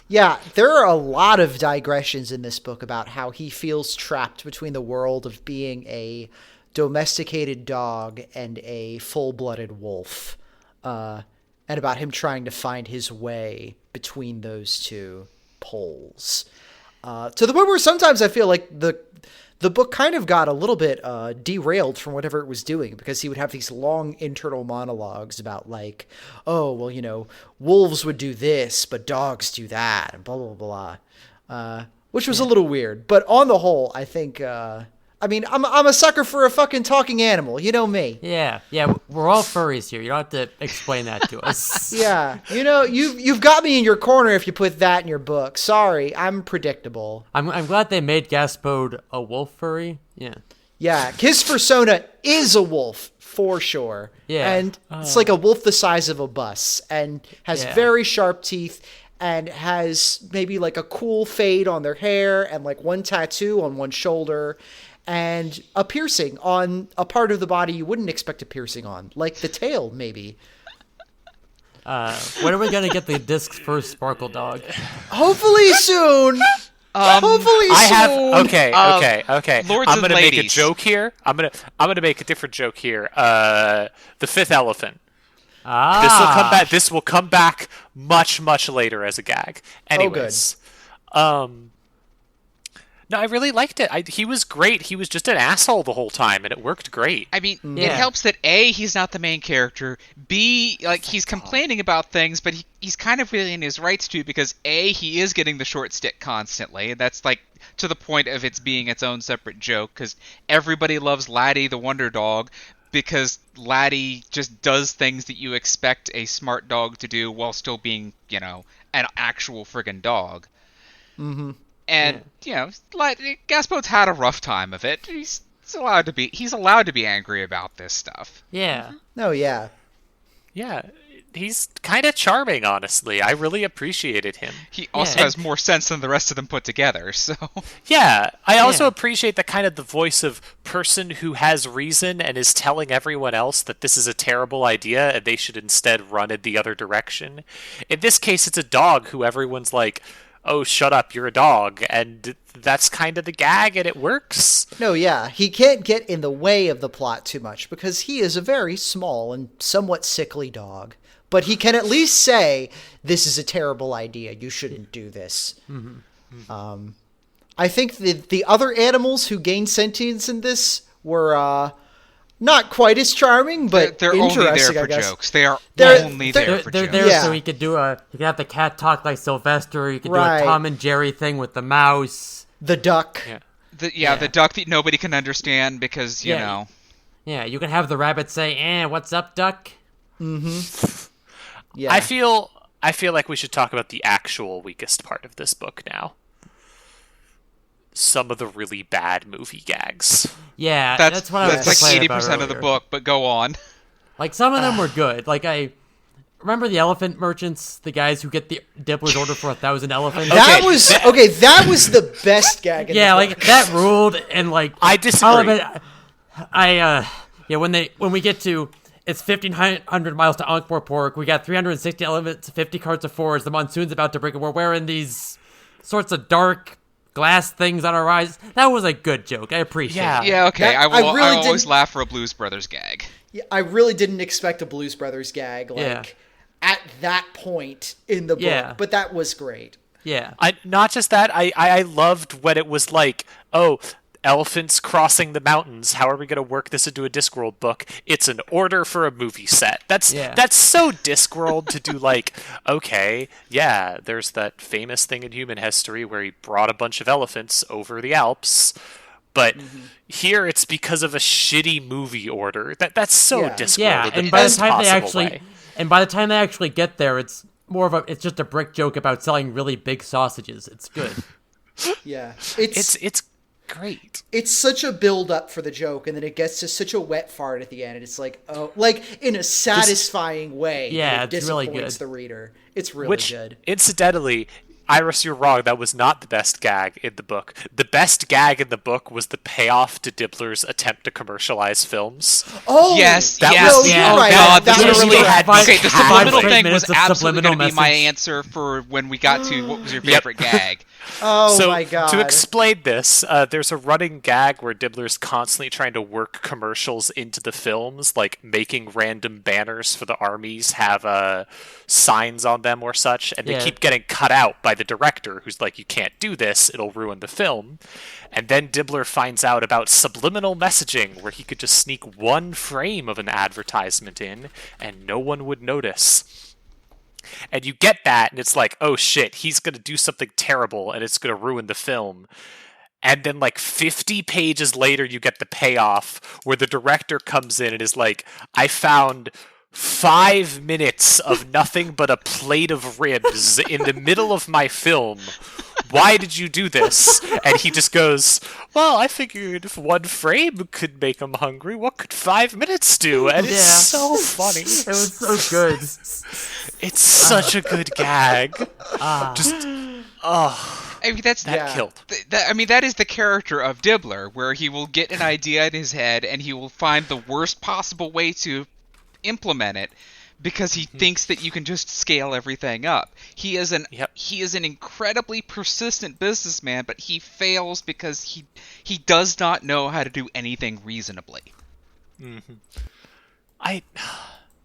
[SPEAKER 1] Yeah, there are a lot of digressions in this book about how he feels trapped between the world of being a domesticated dog and a full-blooded wolf, and about him trying to find his way between those two poles. To the point where sometimes I feel like the book kind of got a little bit derailed from whatever it was doing, because he would have these long internal monologues about like, oh, well, wolves would do this, but dogs do that, and blah, blah, blah. Which was a little weird. But on the whole, I think, I'm a sucker for a fucking talking animal. You know me.
[SPEAKER 2] Yeah, we're all furries here. You don't have to explain that to us.
[SPEAKER 1] Yeah, you've got me in your corner if you put that in your book. Sorry, I'm predictable.
[SPEAKER 2] I'm glad they made Gaspode a wolf furry. Yeah.
[SPEAKER 1] Yeah, his persona is a wolf, for sure.
[SPEAKER 2] Yeah.
[SPEAKER 1] And it's like a wolf the size of a bus, and has very sharp teeth, and has maybe like a cool fade on their hair, and like one tattoo on one shoulder, and a piercing on a part of the body you wouldn't expect a piercing on, like the tail, maybe.
[SPEAKER 2] When are we going to get the discs for Sparkle Dog?
[SPEAKER 1] Hopefully soon! Hopefully soon!
[SPEAKER 3] Okay.
[SPEAKER 4] Lords
[SPEAKER 3] I'm
[SPEAKER 4] and
[SPEAKER 3] gonna make a
[SPEAKER 4] ladies.
[SPEAKER 3] joke here. I'm gonna make a different joke here. The fifth elephant. This will come back. This will come back much, much later as a gag. Anyways, no, I really liked it. He was great. He was just an asshole the whole time, and it worked great.
[SPEAKER 4] I mean, it helps that A, he's not the main character, B, like, he's complaining about things, but he's kind of really in his rights too, because A, he is getting the short stick constantly, and that's, like, to the point of its being its own separate joke, because everybody loves Laddie the Wonder Dog, because Laddie just does things that you expect a smart dog to do while still being, an actual friggin' dog.
[SPEAKER 1] Mm-hmm.
[SPEAKER 4] And Gaspode's had a rough time of it. He's allowed to be angry about this stuff.
[SPEAKER 2] Yeah.
[SPEAKER 1] Oh yeah.
[SPEAKER 3] Yeah, he's kind of charming, honestly. I really appreciated him.
[SPEAKER 4] He also has more sense than the rest of them put together, so...
[SPEAKER 3] Yeah, I also appreciate the kind of the voice of person who has reason and is telling everyone else that this is a terrible idea and they should instead run in the other direction. In this case, it's a dog who everyone's like, oh, shut up, you're a dog, and that's kind of the gag, and it works.
[SPEAKER 1] No, yeah, he can't get in the way of the plot too much, because he is a very small and somewhat sickly dog. But he can at least say, this is a terrible idea, you shouldn't do this. Mm-hmm. I think the other animals who gained sentience in this were not quite as charming, but
[SPEAKER 4] they're
[SPEAKER 1] interesting,
[SPEAKER 4] only there for
[SPEAKER 1] I guess.
[SPEAKER 4] jokes. They're only there for
[SPEAKER 2] They're
[SPEAKER 4] jokes.
[SPEAKER 2] there
[SPEAKER 1] Yeah.
[SPEAKER 2] so you could do you could have the cat talk like Sylvester, you could do
[SPEAKER 1] Right.
[SPEAKER 2] a Tom and Jerry thing with the mouse.
[SPEAKER 1] The duck.
[SPEAKER 3] Yeah.
[SPEAKER 4] The duck that nobody can understand because, you know...
[SPEAKER 2] Yeah, you can have the rabbit say, what's up, duck?
[SPEAKER 1] Yeah.
[SPEAKER 3] I feel like we should talk about the actual weakest part of this book now. Some of the really bad movie gags.
[SPEAKER 2] Yeah, that's what I was
[SPEAKER 4] like
[SPEAKER 2] complaining
[SPEAKER 4] 80%
[SPEAKER 2] about
[SPEAKER 4] of the
[SPEAKER 2] earlier.
[SPEAKER 4] book, but go on.
[SPEAKER 2] Like, some of them were good. Like, I remember the elephant merchants, the guys who get the Dibbler's order for 1,000 elephants.
[SPEAKER 1] That was the best gag in the book.
[SPEAKER 2] Like, that ruled, and, like...
[SPEAKER 3] I disagree.
[SPEAKER 2] When we get to... It's 1,500 miles to Ankh-Morpork. We got 360 elements, 50 carts of forage. The monsoon's about to break, and we're wearing these sorts of dark glass things on our eyes. That was a good joke. I appreciate it.
[SPEAKER 4] Yeah, okay.
[SPEAKER 1] That-
[SPEAKER 4] I
[SPEAKER 1] really
[SPEAKER 4] always
[SPEAKER 1] didn't-
[SPEAKER 4] laugh for a Blues Brothers gag.
[SPEAKER 1] Yeah, I really didn't expect a Blues Brothers gag, like, at that point in the book.
[SPEAKER 2] Yeah.
[SPEAKER 1] But that was great.
[SPEAKER 2] Yeah.
[SPEAKER 3] Not just that, I loved when it was like, oh, elephants crossing the mountains. How are we going to work this into a Discworld book? It's an order for a movie set. That's so Discworld to do, like, okay, yeah, there's that famous thing in human history where he brought a bunch of elephants over the Alps. But here it's because of a shitty movie order. That's so Discworld.
[SPEAKER 2] Yeah,
[SPEAKER 3] in the
[SPEAKER 2] and by the
[SPEAKER 3] best
[SPEAKER 2] time
[SPEAKER 3] possible way.
[SPEAKER 2] they actually get there, it's it's just a brick joke about selling really big sausages. It's good.
[SPEAKER 1] Yeah.
[SPEAKER 3] It's great.
[SPEAKER 1] It's such a build up for the joke, and then it gets to such a wet fart at the end, and it's like, oh, like in a satisfying way.
[SPEAKER 2] Yeah,
[SPEAKER 1] it
[SPEAKER 2] it's really
[SPEAKER 1] disappoints
[SPEAKER 2] good.
[SPEAKER 1] the reader. It's really good.
[SPEAKER 3] Incidentally, Iris, you're wrong. That was not the best gag in the book. The best gag in the book was the payoff to Dibbler's attempt to commercialize films.
[SPEAKER 1] Oh,
[SPEAKER 4] Yes,
[SPEAKER 3] that
[SPEAKER 4] yes.
[SPEAKER 3] was-
[SPEAKER 1] you're
[SPEAKER 2] yeah.
[SPEAKER 1] right.
[SPEAKER 4] God,
[SPEAKER 1] That
[SPEAKER 4] this
[SPEAKER 1] was
[SPEAKER 4] really
[SPEAKER 1] good.
[SPEAKER 4] had... Okay, the
[SPEAKER 2] Five
[SPEAKER 4] subliminal
[SPEAKER 2] straight
[SPEAKER 4] thing
[SPEAKER 2] minutes
[SPEAKER 4] was
[SPEAKER 2] of
[SPEAKER 4] absolutely going to be
[SPEAKER 2] subliminal
[SPEAKER 4] my
[SPEAKER 2] message.
[SPEAKER 4] answer for when we got to what was your
[SPEAKER 3] Yep.
[SPEAKER 4] favorite gag.
[SPEAKER 1] Oh
[SPEAKER 3] So,
[SPEAKER 1] my god.
[SPEAKER 3] to explain this, there's a running gag where Dibbler's constantly trying to work commercials into the films, like making random banners for the armies have signs on them or such, and they keep getting cut out by the director, who's like, you can't do this, it'll ruin the film. And then Dibbler finds out about subliminal messaging, where he could just sneak one frame of an advertisement in, and no one would notice. And you get that, and it's like, oh shit, he's going to do something terrible, and it's going to ruin the film. And then, like, 50 pages later, you get the payoff, where the director comes in and is like, I found 5 minutes of nothing but a plate of ribs in the middle of my film. Why did you do this? And he just goes, well, I figured if one frame could make him hungry, what could 5 minutes do? And it's so funny.
[SPEAKER 2] It was so good.
[SPEAKER 3] It's such a good gag. Just,
[SPEAKER 4] I mean,
[SPEAKER 3] that killed.
[SPEAKER 4] That is the character of Dibbler, where he will get an idea in his head and he will find the worst possible way to implement it because he thinks that you can just scale everything up. He is an incredibly persistent businessman, but he fails because he does not know how to do anything reasonably.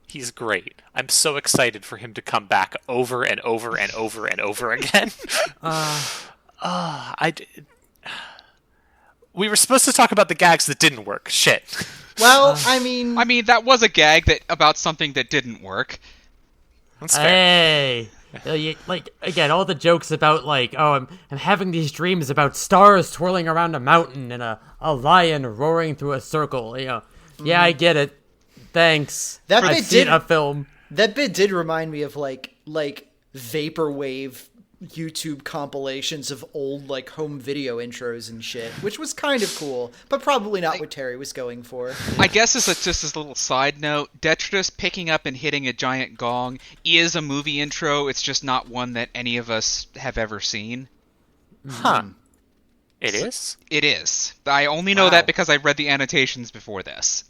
[SPEAKER 3] He's great. I'm so excited for him to come back over and over and over and over again. We were supposed to talk about the gags that didn't work. Shit.
[SPEAKER 1] Well, I mean,
[SPEAKER 4] that was a gag about something that didn't work.
[SPEAKER 3] That's fair.
[SPEAKER 2] Hey, like again, all the jokes about like, oh, I'm having these dreams about stars twirling around a mountain and a lion roaring through a circle. Yeah, I get it. Thanks. I've seen a film.
[SPEAKER 1] That bit did remind me of like vaporwave YouTube compilations of old like home video intros and shit, which was kind of cool, but probably not what Terry was going for.
[SPEAKER 4] I guess just as a little side note, Detritus picking up and hitting a giant gong is a movie intro. It's just not one that any of us have ever seen.
[SPEAKER 3] Huh. It is?
[SPEAKER 4] It is. I only know that because I read the annotations before this.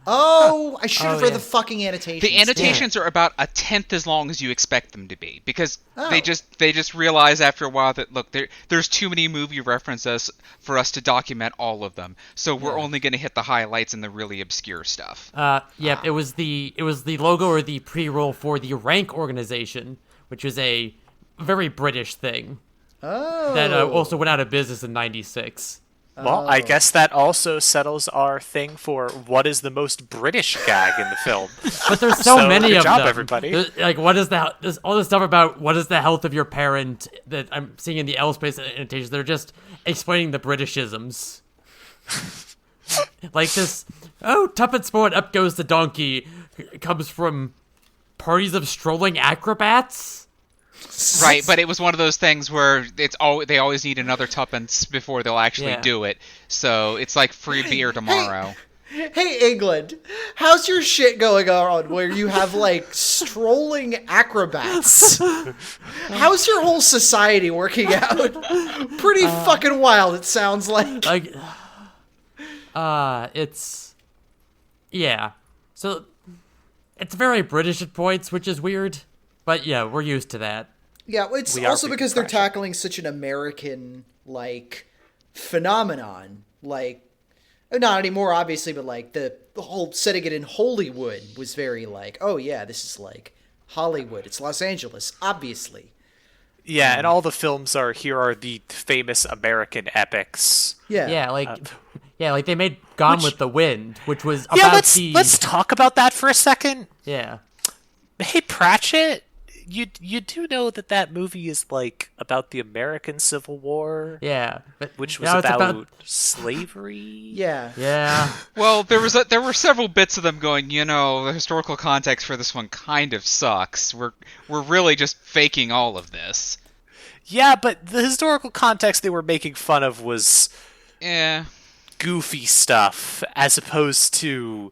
[SPEAKER 1] Oh, I should have read
[SPEAKER 2] yeah.
[SPEAKER 1] the fucking annotations.
[SPEAKER 4] The annotations are about a tenth as long as you expect them to be, because they just realize after a while that look, there's too many movie references for us to document all of them, so we're only going to hit the highlights and the really obscure stuff.
[SPEAKER 2] It was the logo or the pre-roll for the Rank organization, which was a very British thing that also went out of business in '96.
[SPEAKER 3] Well, I guess that also settles our thing for what is the most British gag in the film.
[SPEAKER 2] But there's so many
[SPEAKER 3] good
[SPEAKER 2] of
[SPEAKER 3] job,
[SPEAKER 2] them.
[SPEAKER 3] everybody.
[SPEAKER 2] Like, there's all this stuff about what is the health of your parent that I'm seeing in the L-Space annotations. They're just explaining the Britishisms. like this, oh, tuppence more and up goes the donkey, comes from parties of strolling acrobats.
[SPEAKER 4] Right, but it was one of those things where they always need another tuppence before they'll actually do it. So it's like free beer tomorrow.
[SPEAKER 1] Hey, England, how's your shit going on where you have, like, strolling acrobats? How's your whole society working out? Pretty fucking wild, it sounds like.
[SPEAKER 2] Yeah. So, it's very British at points, which is weird. But, yeah, we're used to that.
[SPEAKER 1] Yeah, it's also because they're tackling such an American, like, phenomenon. Like, not anymore, obviously, but, like, the whole setting it in Hollywood was very, like, oh, yeah, this is, like, Hollywood. It's Los Angeles, obviously.
[SPEAKER 3] Yeah, and all the films are the famous American epics.
[SPEAKER 1] Yeah.
[SPEAKER 2] Yeah, like they made Gone with the Wind, which was about
[SPEAKER 3] let's talk about that for a second.
[SPEAKER 2] Yeah.
[SPEAKER 3] Hey, Pratchett, you do know that movie is, like, about the American Civil War?
[SPEAKER 2] Yeah.
[SPEAKER 3] Which was about slavery?
[SPEAKER 1] Yeah.
[SPEAKER 2] Yeah.
[SPEAKER 4] Well, there were several bits of them going, the historical context for this one kind of sucks. We're really just faking all of this.
[SPEAKER 3] Yeah, but the historical context they were making fun of was goofy stuff as opposed to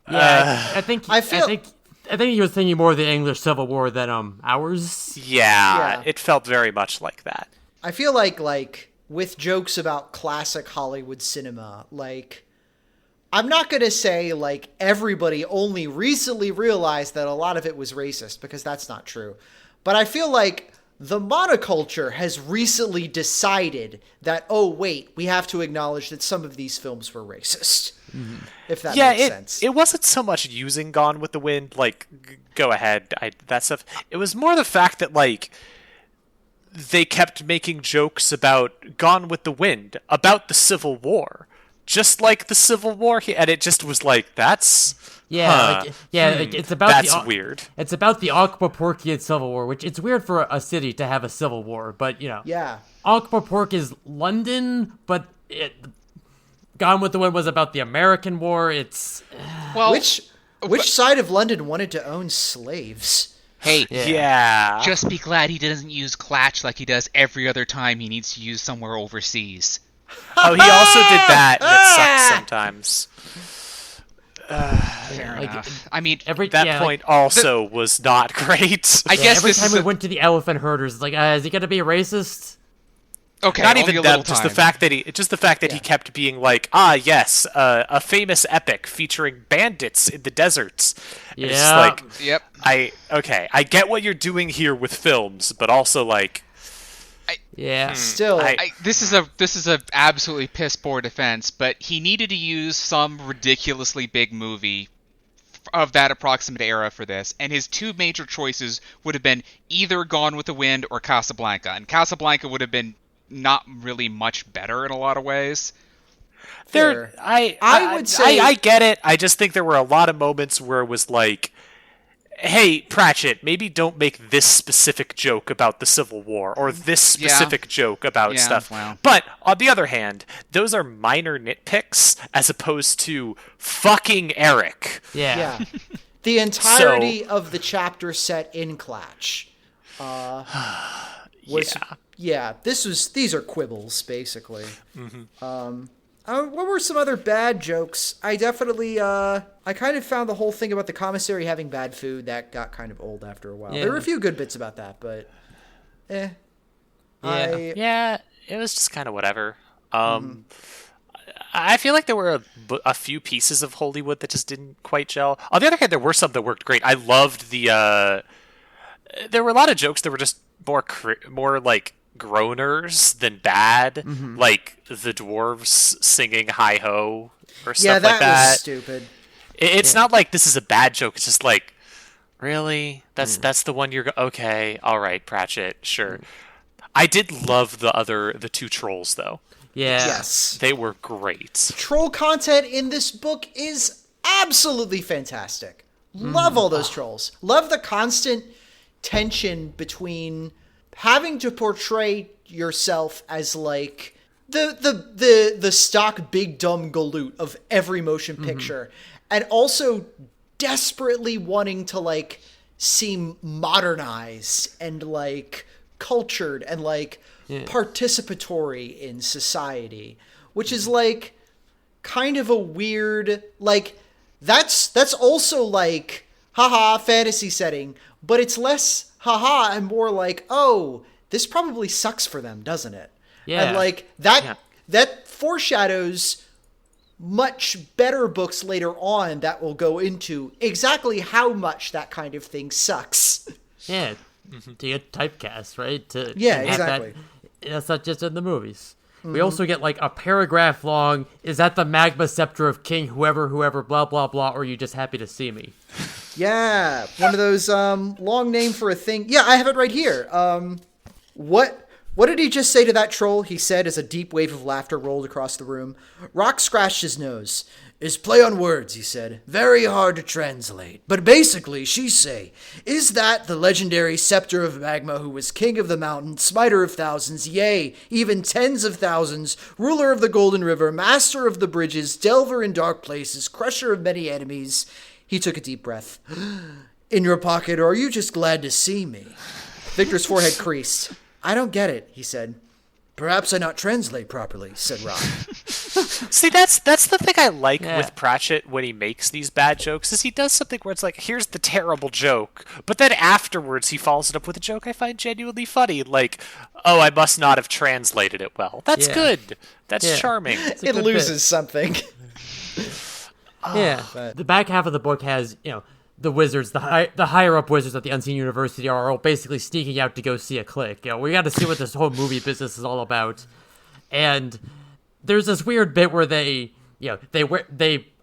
[SPEAKER 2] I think he was thinking more of the English Civil War than ours.
[SPEAKER 3] Yeah, it felt very much like that.
[SPEAKER 1] I feel like with jokes about classic Hollywood cinema, like, I'm not going to say, like, everybody only recently realized that a lot of it was racist, because that's not true. But I feel like the monoculture has recently decided that, oh, wait, we have to acknowledge that some of these films were racist. Mm-hmm. If that makes sense.
[SPEAKER 3] It wasn't so much using Gone with the Wind, like, go ahead, that stuff. It was more the fact that, like, they kept making jokes about Gone with the Wind, about the Civil War. Just like the Civil War, and it just was like, that's...
[SPEAKER 2] it's about
[SPEAKER 3] that's weird.
[SPEAKER 2] It's about the Ankh-Morporkian Civil War, which it's weird for a city to have a civil war, but Ankh-Morpork is London, but Gone with the Wind was about the American War. It's
[SPEAKER 1] which side of London wanted to own slaves?
[SPEAKER 4] Hey,
[SPEAKER 3] yeah.
[SPEAKER 4] Just be glad he doesn't use Clatch like he does every other time he needs to use somewhere overseas.
[SPEAKER 3] Oh, he also did that, and it sucks sometimes.
[SPEAKER 4] Fair enough. I mean,
[SPEAKER 3] that point was not great.
[SPEAKER 4] I guess
[SPEAKER 2] every time we went to the elephant herders, it's like, is he gonna be a racist?
[SPEAKER 4] Okay,
[SPEAKER 3] not even that. Just the fact that he kept being like, yes, a famous epic featuring bandits in the deserts. And it's just like,
[SPEAKER 4] yep.
[SPEAKER 3] I get what you're doing here with films, but also like.
[SPEAKER 1] Still,
[SPEAKER 4] this is a absolutely piss poor defense, but he needed to use some ridiculously big movie of that approximate era for this, and his two major choices would have been either Gone with the Wind or Casablanca, and Casablanca would have been not really much better in a lot of ways.
[SPEAKER 1] I would say
[SPEAKER 3] I get it. I just think there were a lot of moments where it was like, hey, Pratchett, maybe don't make this specific joke about the Civil War or this specific joke about stuff.
[SPEAKER 4] Wow.
[SPEAKER 3] But on the other hand, those are minor nitpicks as opposed to fucking Eric.
[SPEAKER 2] Yeah.
[SPEAKER 1] The entirety of the chapter set in Clatch was these are quibbles basically. Mm-hmm. What were some other bad jokes? I definitely, I kind of found the whole thing about the commissary having bad food, that got kind of old after a while. Yeah. There were a few good bits about that, but,
[SPEAKER 3] Yeah, it was just kind of whatever. I feel like there were a few pieces of Hollywood that just didn't quite gel. On the other hand, there were some that worked great. I loved there were a lot of jokes that were just more like, groaners than bad, like the dwarves singing hi-ho or stuff like that.
[SPEAKER 1] Yeah, that was stupid.
[SPEAKER 3] It's not like this is a bad joke, it's just like, really? That's the one okay, alright, Pratchett, sure. I did love the two trolls, though.
[SPEAKER 2] Yeah.
[SPEAKER 1] Yes.
[SPEAKER 3] They were great.
[SPEAKER 1] Troll content in this book is absolutely fantastic. Love all those trolls. Love the constant tension between having to portray yourself as, like, the stock big dumb galoot of every motion picture, and also desperately wanting to like seem modernized and like cultured and like participatory in society, which is like kind of a weird, like that's also like haha fantasy setting, but it's less haha and more like, oh, this probably sucks for them, doesn't it?
[SPEAKER 2] Yeah.
[SPEAKER 1] And like that foreshadows much better books later on that will go into exactly how much that kind of thing sucks.
[SPEAKER 2] Yeah, to get typecast, right?
[SPEAKER 1] Exactly.
[SPEAKER 2] That's not just in the movies. We also get like a paragraph long, is that the magma scepter of King whoever, blah, blah, blah, or are you just happy to see me?
[SPEAKER 1] Yeah, one of those long name for a thing. Yeah, I have it right here. What did he just say to that troll? He said as a deep wave of laughter rolled across the room. Rock scratched his nose. Is play on words, he said. Very hard to translate. But basically, she say, is that the legendary scepter of magma who was king of the mountain, smiter of thousands, yea, even tens of thousands, ruler of the golden river, master of the bridges, delver in dark places, crusher of many enemies. He took a deep breath. In your pocket, or are you just glad to see me? Victor's forehead creased. I don't get it, he said. Perhaps I not translate properly, said Rock.
[SPEAKER 3] See, that's the thing I like with Pratchett when he makes these bad jokes, is he does something where it's like, here's the terrible joke, but then afterwards he follows it up with a joke I find genuinely funny, like, oh, I must not have translated it well. That's good. That's charming.
[SPEAKER 1] It loses something.
[SPEAKER 2] But the back half of the book has, the wizards, the higher up wizards at the Unseen University are all basically sneaking out to go see a clique. We got to see what this whole movie business is all about. And there's this weird bit where they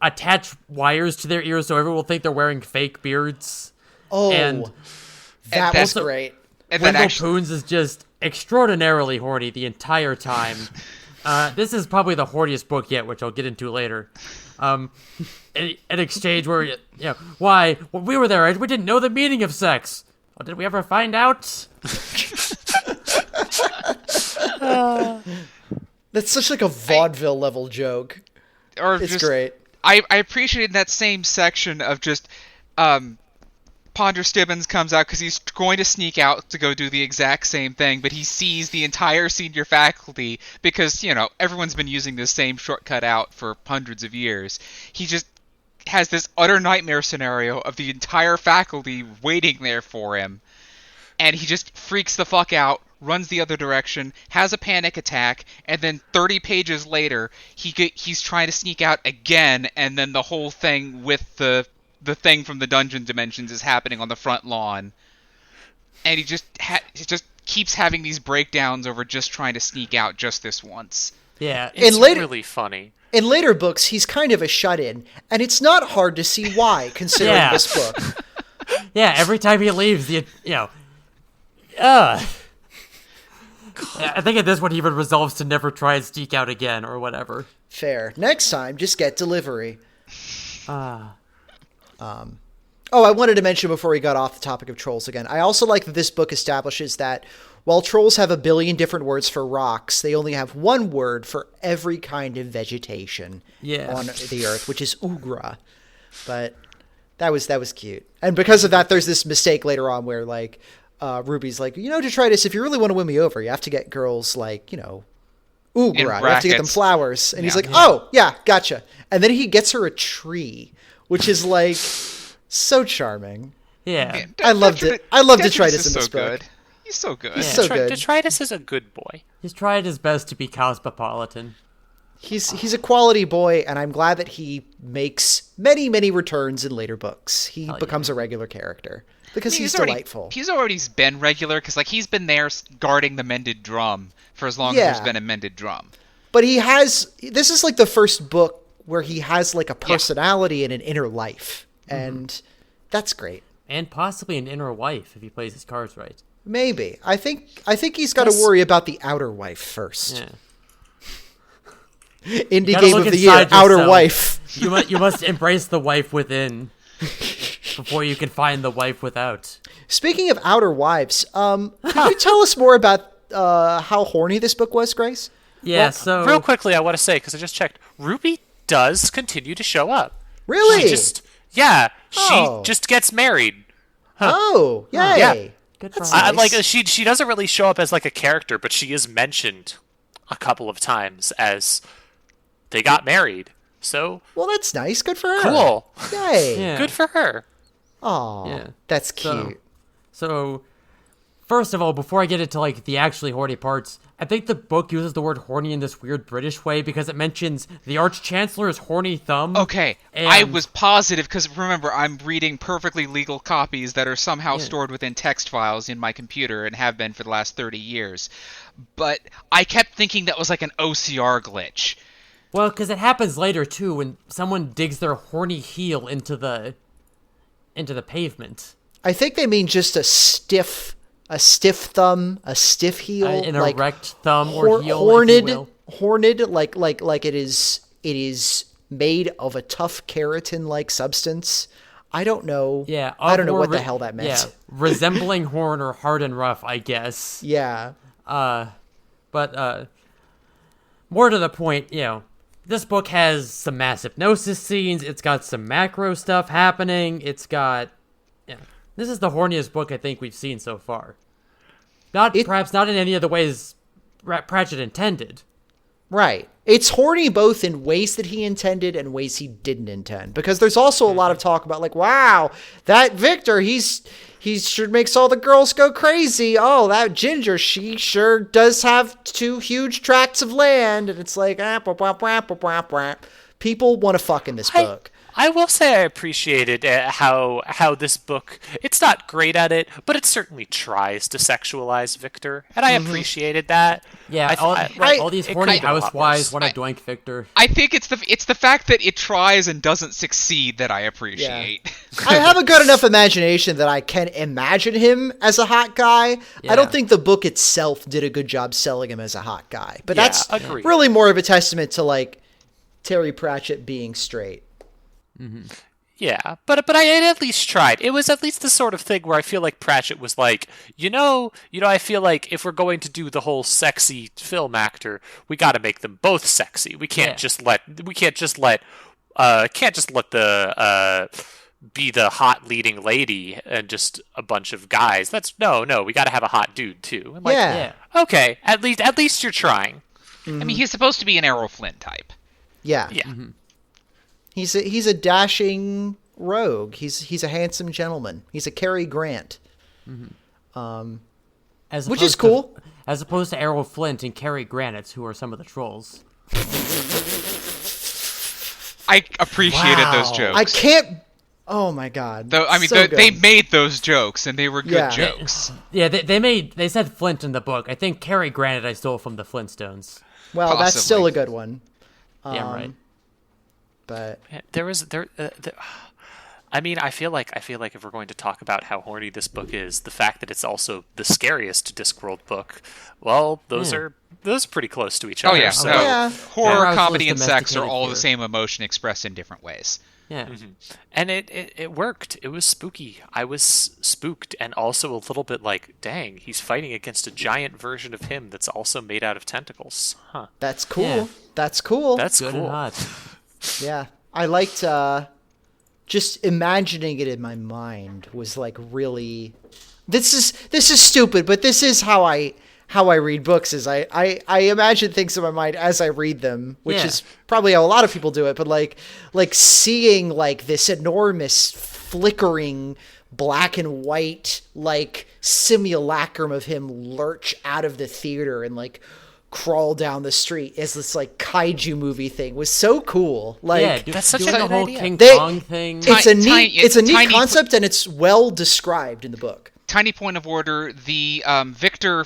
[SPEAKER 2] attach wires to their ears so everyone will think they're wearing fake beards.
[SPEAKER 1] Oh,
[SPEAKER 2] and
[SPEAKER 1] that was great.
[SPEAKER 2] And Wendell Poons is just extraordinarily horny the entire time. This is probably the horniest book yet, which I'll get into later. An exchange where, why? When we were there, we didn't know the meaning of sex. Oh, did we ever find out?
[SPEAKER 1] That's such like a vaudeville level joke. It's great.
[SPEAKER 4] I appreciated that same section of just, Ponder Stibbons comes out because he's going to sneak out to go do the exact same thing, but he sees the entire senior faculty because, everyone's been using this same shortcut out for hundreds of years. He just has this utter nightmare scenario of the entire faculty waiting there for him, and he just freaks the fuck out, runs the other direction, has a panic attack, and then 30 pages later, he's trying to sneak out again, and then the whole thing with the thing from the dungeon dimensions is happening on the front lawn, and he just keeps having these breakdowns over just trying to sneak out just this once.
[SPEAKER 2] Yeah,
[SPEAKER 3] it's really funny.
[SPEAKER 1] In later books, he's kind of a shut-in, and it's not hard to see why, considering this book.
[SPEAKER 2] Yeah, every time he leaves, I think at this one he even resolves to never try and sneak out again, or whatever.
[SPEAKER 1] Fair. Next time, just get delivery. I wanted to mention before we got off the topic of trolls again, I also like that this book establishes that while trolls have a billion different words for rocks, they only have one word for every kind of vegetation on the earth, which is oeuvre. But that was cute. And because of that, there's this mistake later on where, like, Ruby's like, Detritus, if you really want to win me over, you have to get girls, like, oeuvre. You have to get them flowers. And he's like, oh, yeah, gotcha. And then he gets her a tree, which is, like, so charming.
[SPEAKER 2] Yeah.
[SPEAKER 1] I loved it. I loved Detritus in this book.
[SPEAKER 4] Good. He's so good.
[SPEAKER 1] He's so good.
[SPEAKER 3] Detritus is a good boy.
[SPEAKER 2] He's tried his best to be cosmopolitan.
[SPEAKER 1] He's a quality boy, and I'm glad that he makes many, many returns in later books. He becomes a regular character because he's delightful.
[SPEAKER 4] He's already been regular because, like, he's been there guarding the mended drum for as long as there's been a mended drum.
[SPEAKER 1] But this is like the first book where he has like a personality and an inner life, and that's great.
[SPEAKER 2] And possibly an inner wife if he plays his cards right.
[SPEAKER 1] Maybe. I think he's got to worry about the outer wife first.
[SPEAKER 2] Yeah.
[SPEAKER 1] Indie game of the year, outer wife.
[SPEAKER 2] You must embrace the wife within before you can find the wife without.
[SPEAKER 1] Speaking of outer wives, could you tell us more about how horny this book was, Grace?
[SPEAKER 2] Yeah,
[SPEAKER 3] Well,
[SPEAKER 2] so
[SPEAKER 3] real quickly, I want to say, because I just checked, Ruby does continue to show up.
[SPEAKER 1] Really?
[SPEAKER 3] She
[SPEAKER 1] Oh.
[SPEAKER 3] just gets married.
[SPEAKER 1] Oh, yay.
[SPEAKER 3] Yeah.
[SPEAKER 2] good for
[SPEAKER 1] That's
[SPEAKER 2] her.
[SPEAKER 1] nice.
[SPEAKER 3] Like she doesn't really show up as like a character, but she is mentioned a couple of times as they got married. So
[SPEAKER 1] Well, that's nice. Good for her.
[SPEAKER 3] cool.
[SPEAKER 1] Yay.
[SPEAKER 2] Yeah.
[SPEAKER 3] Good for her.
[SPEAKER 1] Aw,
[SPEAKER 2] Yeah.
[SPEAKER 1] that's cute.
[SPEAKER 2] So, first of all, before I get into like the actually horny parts, I think the book uses the word horny in this weird British way because it mentions the Arch-Chancellor's horny thumb.
[SPEAKER 4] Okay,
[SPEAKER 2] and,
[SPEAKER 4] I was positive because remember I'm reading perfectly legal copies that are somehow stored within text files in my computer and have been for the last 30 years. But I kept thinking that was like an OCR glitch.
[SPEAKER 2] Well, because it happens later too when someone digs their horny heel into the pavement.
[SPEAKER 1] I think they mean just a stiff thumb, a stiff heel,
[SPEAKER 2] An
[SPEAKER 1] like
[SPEAKER 2] erect thumb or heel,
[SPEAKER 1] horned,
[SPEAKER 2] if you will.
[SPEAKER 1] horned, like it is made of a tough keratin-like substance. I don't know.
[SPEAKER 2] Yeah,
[SPEAKER 1] I don't know
[SPEAKER 2] or
[SPEAKER 1] what the hell that meant.
[SPEAKER 2] Yeah, resembling horn or hard and rough, I guess.
[SPEAKER 1] Yeah.
[SPEAKER 2] But more to the point, this book has some mass hypnosis scenes. It's got some macro stuff happening. It's got, this is the horniest book I think we've seen so far. Perhaps not in any of the ways Pratchett intended.
[SPEAKER 1] Right. It's horny both in ways that he intended and ways he didn't intend. Because there's also a lot of talk about like, wow, that Victor, he sure makes all the girls go crazy. Oh, that Ginger, she sure does have 2 huge tracts of land. And it's like, people want to fuck in this book.
[SPEAKER 3] I will say I appreciated how this book, it's not great at it, but it certainly tries to sexualize Victor, and I appreciated that.
[SPEAKER 2] Yeah, all these horny housewives want to doink Victor.
[SPEAKER 4] I think it's the fact that it tries and doesn't succeed that I appreciate.
[SPEAKER 1] Yeah. I have a good enough imagination that I can imagine him as a hot guy.
[SPEAKER 2] Yeah.
[SPEAKER 1] I don't think the book itself did a good job selling him as a hot guy. But
[SPEAKER 3] Yeah,
[SPEAKER 1] that's
[SPEAKER 3] agreed.
[SPEAKER 1] really more of a testament to like Terry Pratchett being straight.
[SPEAKER 3] Yeah, but I at least tried. It was at least the sort of thing where I feel like Pratchett was like, I feel like if we're going to do the whole sexy film actor, we got to make them both sexy. We can't just let the be the hot leading lady and just a bunch of guys. That's no, we got to have a hot dude too. And like,
[SPEAKER 1] Yeah.
[SPEAKER 3] Okay, at least you're trying.
[SPEAKER 4] I mean, he's supposed to be an Errol Flynn type.
[SPEAKER 1] Yeah.
[SPEAKER 3] Yeah.
[SPEAKER 1] He's a dashing rogue. He's a handsome gentleman. He's a Cary Grant. Which is cool.
[SPEAKER 2] As opposed to Errol Flint and Cary Grant, who are some of the trolls.
[SPEAKER 4] I appreciated those jokes.
[SPEAKER 1] I can't. Oh my god.
[SPEAKER 4] Though I mean,
[SPEAKER 1] So
[SPEAKER 4] they
[SPEAKER 1] good.
[SPEAKER 4] made those jokes, and they were good
[SPEAKER 1] Yeah.
[SPEAKER 4] jokes.
[SPEAKER 2] Yeah, they said Flint in the book. I think Cary Grant I stole from the Flintstones.
[SPEAKER 1] Well, that's
[SPEAKER 4] Possibly.
[SPEAKER 1] still a good one.
[SPEAKER 2] Yeah, right.
[SPEAKER 1] But
[SPEAKER 3] I mean, I feel like if we're going to talk about how horny this book is, the fact that it's also the scariest Discworld book, well, those are pretty close to each
[SPEAKER 4] Oh
[SPEAKER 3] other.
[SPEAKER 4] yeah,
[SPEAKER 3] so,
[SPEAKER 4] no.
[SPEAKER 1] Yeah.
[SPEAKER 4] Horror,
[SPEAKER 2] Yeah.
[SPEAKER 4] comedy, and sex are
[SPEAKER 2] Domesticated
[SPEAKER 4] all the
[SPEAKER 2] fear.
[SPEAKER 4] same emotion expressed in different ways.
[SPEAKER 2] Yeah.
[SPEAKER 3] And it worked. It was spooky. I was spooked, and also a little bit like, dang, he's fighting against a giant version of him that's also made out of tentacles. Huh?
[SPEAKER 1] that's cool.
[SPEAKER 2] Yeah.
[SPEAKER 1] That's cool.
[SPEAKER 3] That's
[SPEAKER 2] Good
[SPEAKER 3] cool.
[SPEAKER 2] and hot.
[SPEAKER 1] Yeah, I liked just imagining it in my mind was like really. This is stupid, but this is how I read books. Is I imagine things in my mind as I read them, which
[SPEAKER 2] Yeah.
[SPEAKER 1] is probably how a lot of people do it. But like seeing like this enormous flickering black and white like simulacrum of him lurch out of the theater and like crawl down the street as this like kaiju movie thing was so cool. Like
[SPEAKER 2] Yeah,
[SPEAKER 3] That's such
[SPEAKER 2] doing
[SPEAKER 3] a
[SPEAKER 2] the
[SPEAKER 3] good
[SPEAKER 2] whole
[SPEAKER 3] idea.
[SPEAKER 2] King
[SPEAKER 1] They-
[SPEAKER 2] Kong thing.
[SPEAKER 1] it's a neat
[SPEAKER 4] It's
[SPEAKER 1] it's a neat
[SPEAKER 4] tiny-
[SPEAKER 1] concept and it's well described in the book.
[SPEAKER 4] Tiny point of order: the Victor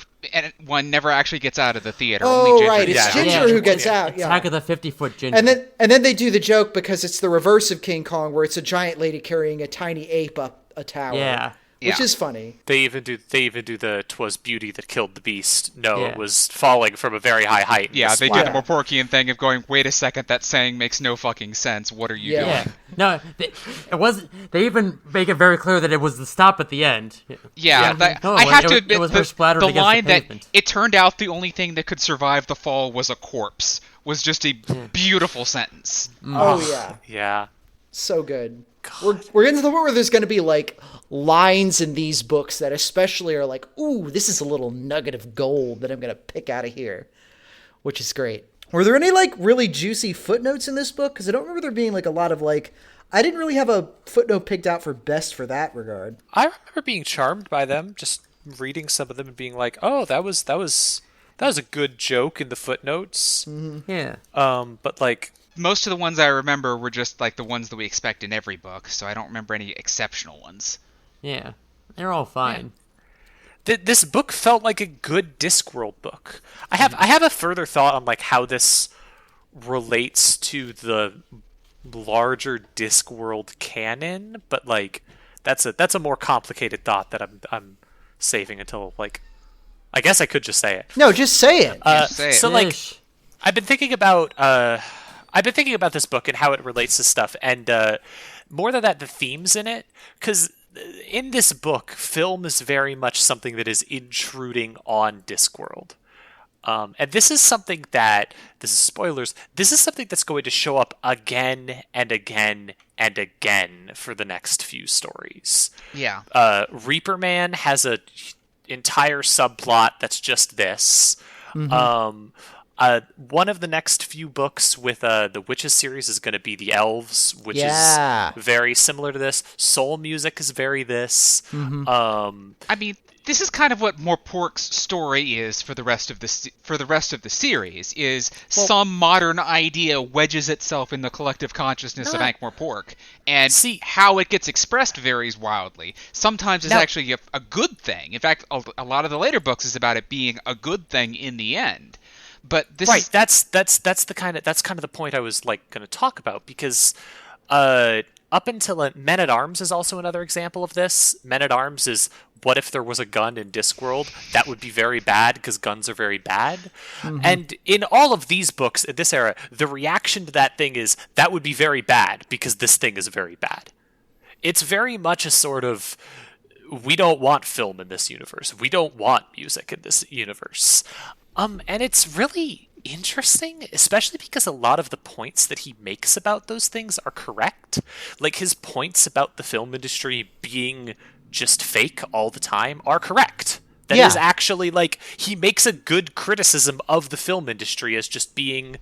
[SPEAKER 4] one never actually gets out of the theater.
[SPEAKER 1] Oh,
[SPEAKER 4] Only Ginger
[SPEAKER 1] right,
[SPEAKER 4] gets
[SPEAKER 1] it's
[SPEAKER 4] out.
[SPEAKER 1] Ginger
[SPEAKER 2] Yeah.
[SPEAKER 1] who gets out.
[SPEAKER 2] It's
[SPEAKER 1] Yeah.
[SPEAKER 2] Attack of the 50-foot ginger.
[SPEAKER 1] And then they do the joke because it's the reverse of King Kong, where it's a giant lady carrying a tiny ape up a tower.
[SPEAKER 2] Yeah.
[SPEAKER 1] which is funny.
[SPEAKER 3] They even do the "'twas beauty that killed the beast." No,
[SPEAKER 2] Yeah.
[SPEAKER 3] it was falling from a very high height.
[SPEAKER 4] Yeah, they do
[SPEAKER 1] Yeah.
[SPEAKER 4] the more Porkian thing of going, wait a second, that saying makes no fucking sense. What are you
[SPEAKER 1] Yeah.
[SPEAKER 4] doing?
[SPEAKER 2] Yeah. No, it wasn't. They even make it very clear that it was the stop at the end.
[SPEAKER 4] Yeah,
[SPEAKER 2] No,
[SPEAKER 4] I have
[SPEAKER 2] it
[SPEAKER 4] to
[SPEAKER 2] was-
[SPEAKER 4] admit,
[SPEAKER 2] it was her splattered
[SPEAKER 4] the
[SPEAKER 2] against the
[SPEAKER 4] line that
[SPEAKER 2] pavement.
[SPEAKER 4] it turned out the only thing that could survive the fall was a corpse was just a beautiful sentence.
[SPEAKER 1] Oh yeah,
[SPEAKER 3] Yeah.
[SPEAKER 1] so good. We're getting to the point where there's going to be like lines in these books that especially are like, ooh, this is a little nugget of gold that I'm going to pick out of here, which is great. Were there any like really juicy footnotes in this book? Because I don't remember there being like a lot of like, I didn't really have a footnote picked out for best for that regard.
[SPEAKER 3] I remember being charmed by them, just reading some of them and being like, "Oh, that was a good joke in the footnotes."
[SPEAKER 2] Yeah.
[SPEAKER 3] But like,
[SPEAKER 4] Most of the ones I remember were just like the ones that we expect in every book, so I don't remember any exceptional ones.
[SPEAKER 2] Yeah. They're all fine.
[SPEAKER 3] this book felt like a good Discworld book. I have a further thought on like how this relates to the larger Discworld canon, but like that's a more complicated thought that I'm saving until like, I guess I could just say it.
[SPEAKER 1] No, just say it.
[SPEAKER 4] Say it.
[SPEAKER 3] So like,
[SPEAKER 2] Ish.
[SPEAKER 3] I've been thinking about this book and how it relates to stuff, and more than that, the themes in it. Because in this book, film is very much something that is intruding on Discworld. And this is something that, this is spoilers, this is something that's going to show up again and again and again for the next few stories.
[SPEAKER 4] Yeah.
[SPEAKER 3] Reaper Man has a entire subplot that's just this. One of the next few books with the Witches series is going to be the Elves, which
[SPEAKER 1] Yeah.
[SPEAKER 3] is very similar to this. Soul Music is very this.
[SPEAKER 4] I mean, this is kind of what Morpork's story is for the rest of the series. Is some modern idea wedges itself in the collective consciousness of Ankh-Morpork, and how it gets expressed varies wildly. Sometimes it's actually a good thing. In fact, a lot of the later books is about it being a good thing in the end. But this is...
[SPEAKER 3] that's kind of the point I was like going to talk about, because up until Men at Arms is also another example of this. Men at Arms is, what if there was a gun in Discworld? That would be very bad because guns are very bad. And in all of these books in this era, the reaction to that thing is that would be very bad because this thing is very bad. It's very much a sort of, we don't want film in this universe. We don't want music in this universe. And it's really interesting, especially because a lot of the points that he makes about those things are correct. Like, his points about the film industry being just fake all the time are correct. That is actually, like, he makes a good criticism of the film industry as just being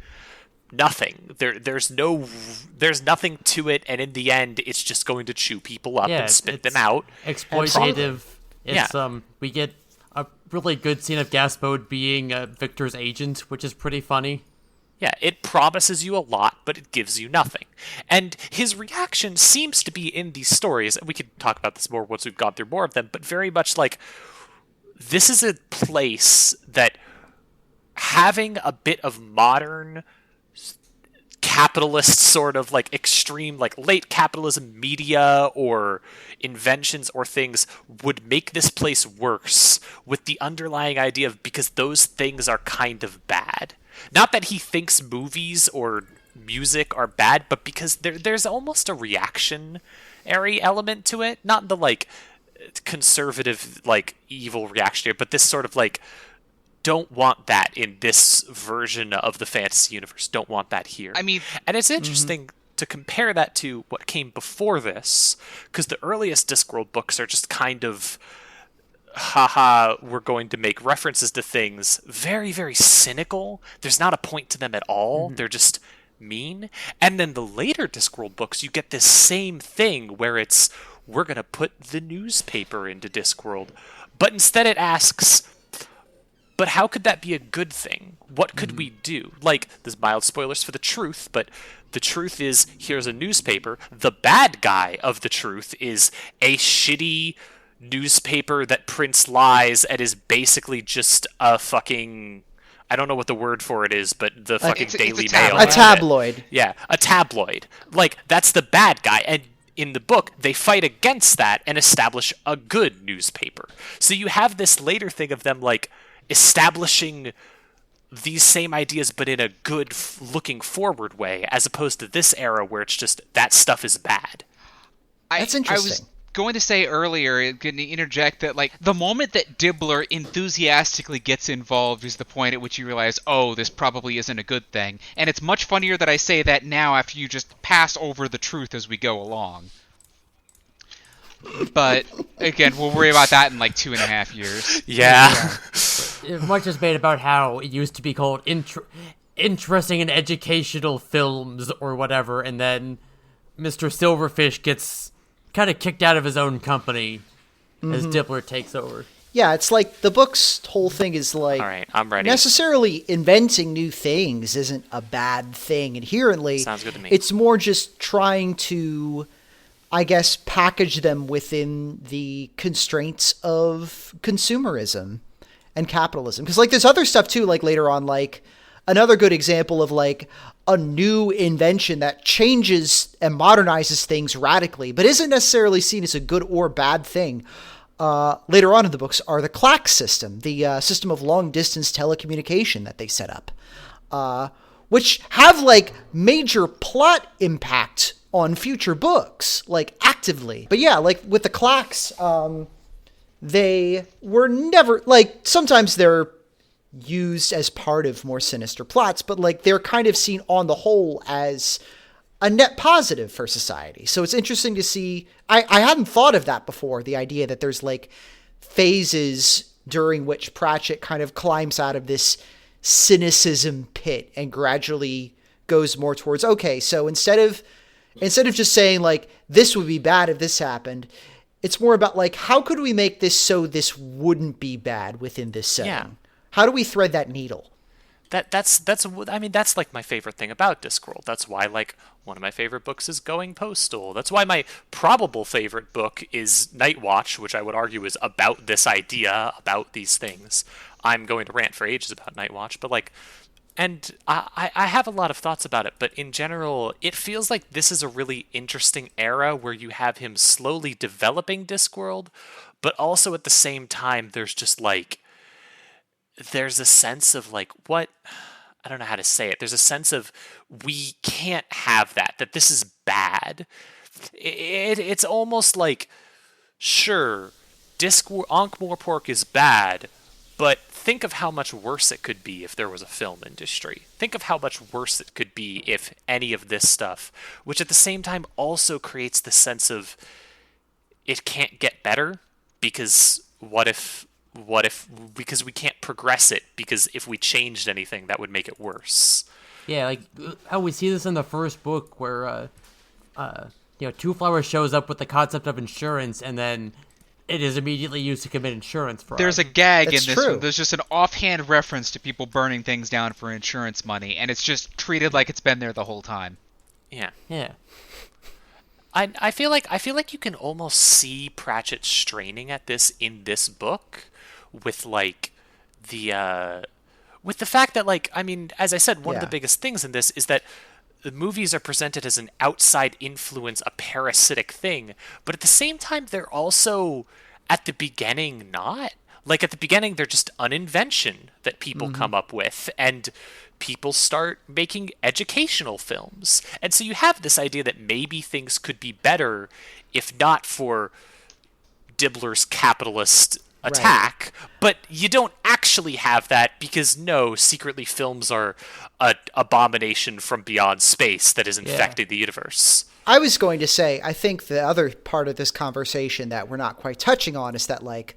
[SPEAKER 3] nothing. There's nothing to it, and in the end, it's just going to chew people up and spit them out.
[SPEAKER 2] Exploitative. We get a really good scene of Gaspode being Victor's agent, which is pretty funny.
[SPEAKER 3] Yeah, it promises you a lot, but it gives you nothing. And his reaction seems to be in these stories, and we could talk about this more once we've gone through more of them, but very much like, this is a place that having a bit of modern capitalist sort of like extreme, like late capitalism media or inventions or things would make this place worse, with the underlying idea of, because those things are kind of bad. Not that he thinks movies or music are bad, but because there's almost a reactionary element to it. Not the like conservative, like evil reactionary, but this sort of like, don't want that in this version of the fantasy universe. Don't want that here.
[SPEAKER 4] I mean,
[SPEAKER 3] and it's interesting to compare that to what came before this, because the earliest Discworld books are just kind of, haha, we're going to make references to things, very, very cynical. There's not a point to them at all. They're just mean. And then the later Discworld books, you get this same thing where it's, we're going to put the newspaper into Discworld. But instead it asks, but how could that be a good thing? What could we do? Like, there's mild spoilers for the truth, but the truth is, here's a newspaper. The bad guy of the truth is a shitty newspaper that prints lies and is basically just a fucking, I don't know what the word for it is, but the fucking
[SPEAKER 4] it's a
[SPEAKER 3] Daily
[SPEAKER 4] tabloid.
[SPEAKER 3] Mail.
[SPEAKER 1] A tabloid.
[SPEAKER 3] Yeah, a tabloid. Like, that's the bad guy. And in the book, they fight against that and establish a good newspaper. So you have this later thing of them like establishing these same ideas, but in a good looking forward way, as opposed to this era where it's just that stuff is bad.
[SPEAKER 1] That's interesting.
[SPEAKER 4] I was going to say earlier, going to interject that like the moment that Dibbler enthusiastically gets involved is the point at which you realize, oh, this probably isn't a good thing. And it's much funnier that I say that now after you just pass over the truth as we go along. But again, we'll worry about that in like 2.5 years.
[SPEAKER 3] Yeah.
[SPEAKER 2] Much is made about how it used to be called interesting and educational films or whatever, and then Mr. Silverfish gets kind of kicked out of his own company as Dibbler takes over.
[SPEAKER 1] Yeah, it's like the book's whole thing is like,
[SPEAKER 3] all right, I'm ready.
[SPEAKER 1] Necessarily inventing new things isn't a bad thing inherently.
[SPEAKER 3] Sounds good to me.
[SPEAKER 1] It's more just trying to, I guess, package them within the constraints of consumerism and capitalism. Because like there's other stuff too, like later on, like another good example of like a new invention that changes and modernizes things radically, but isn't necessarily seen as a good or bad thing. Later on in the books are the clack system, the system of long-distance telecommunication that they set up, which have like major plot impact on future books, like actively. But yeah, like with the clacks, they were never like, sometimes they're used as part of more sinister plots, but like they're kind of seen on the whole as a net positive for society. So it's interesting to see. I hadn't thought of that before, the idea that there's like phases during which Pratchett kind of climbs out of this cynicism pit and gradually goes more towards, okay, so instead of just saying like this would be bad if this happened, it's more about like, how could we make this so this wouldn't be bad within this setting?
[SPEAKER 3] Yeah.
[SPEAKER 1] How do we thread that needle?
[SPEAKER 3] That's like my favorite thing about Discworld. That's why like one of my favorite books is Going Postal. That's why my probable favorite book is Night Watch, which I would argue is about this idea, about these things. I'm going to rant for ages about Night Watch, but like, and I have a lot of thoughts about it, but in general, it feels like this is a really interesting era where you have him slowly developing Discworld, but also at the same time, there's just like, there's a sense of like, what, I don't know how to say it. There's a sense of we can't have that this is bad. It's almost like, sure, Ankh-Morpork is bad, but think of how much worse it could be if there was a film industry. Think of how much worse it could be if any of this stuff, which at the same time also creates the sense of it can't get better because what if because we can't progress it, because if we changed anything that would make it worse.
[SPEAKER 2] Yeah, like how we see this in the first book where Two Flowers shows up with the concept of insurance and then it is immediately used to commit insurance fraud.
[SPEAKER 4] There's a gag
[SPEAKER 1] That's
[SPEAKER 4] in this
[SPEAKER 1] true.
[SPEAKER 4] one. There's just an offhand reference to people burning things down for insurance money, and it's just treated like it's been there the whole time.
[SPEAKER 3] Yeah.
[SPEAKER 2] Yeah.
[SPEAKER 3] I feel like you can almost see Pratchett straining at this in this book with like with the fact that like, I mean, as I said, one of the biggest things in this is that the movies are presented as an outside influence, a parasitic thing, but at the same time they're also at the beginning not. Like at the beginning they're just an invention that people come up with, and people start making educational films. And so you have this idea that maybe things could be better if not for Dibbler's capitalist attack, but you don't actually have that because no, secretly films are an abomination from beyond space that is infecting the universe.
[SPEAKER 1] I was going to say, I think the other part of this conversation that we're not quite touching on is that, like,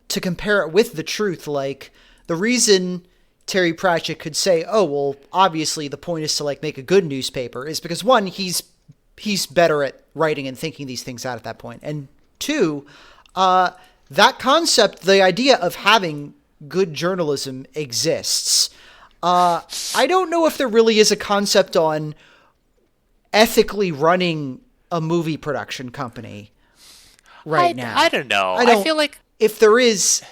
[SPEAKER 1] to compare it with the truth, like, the reason Terry Pratchett could say, oh, well, obviously the point is to, like, make a good newspaper is because, one, he's better at writing and thinking these things out at that point. And two, that concept, the idea of having good journalism exists. I don't know if there really is a concept on ethically running a movie production company now.
[SPEAKER 3] I don't know. I feel like
[SPEAKER 1] if there is,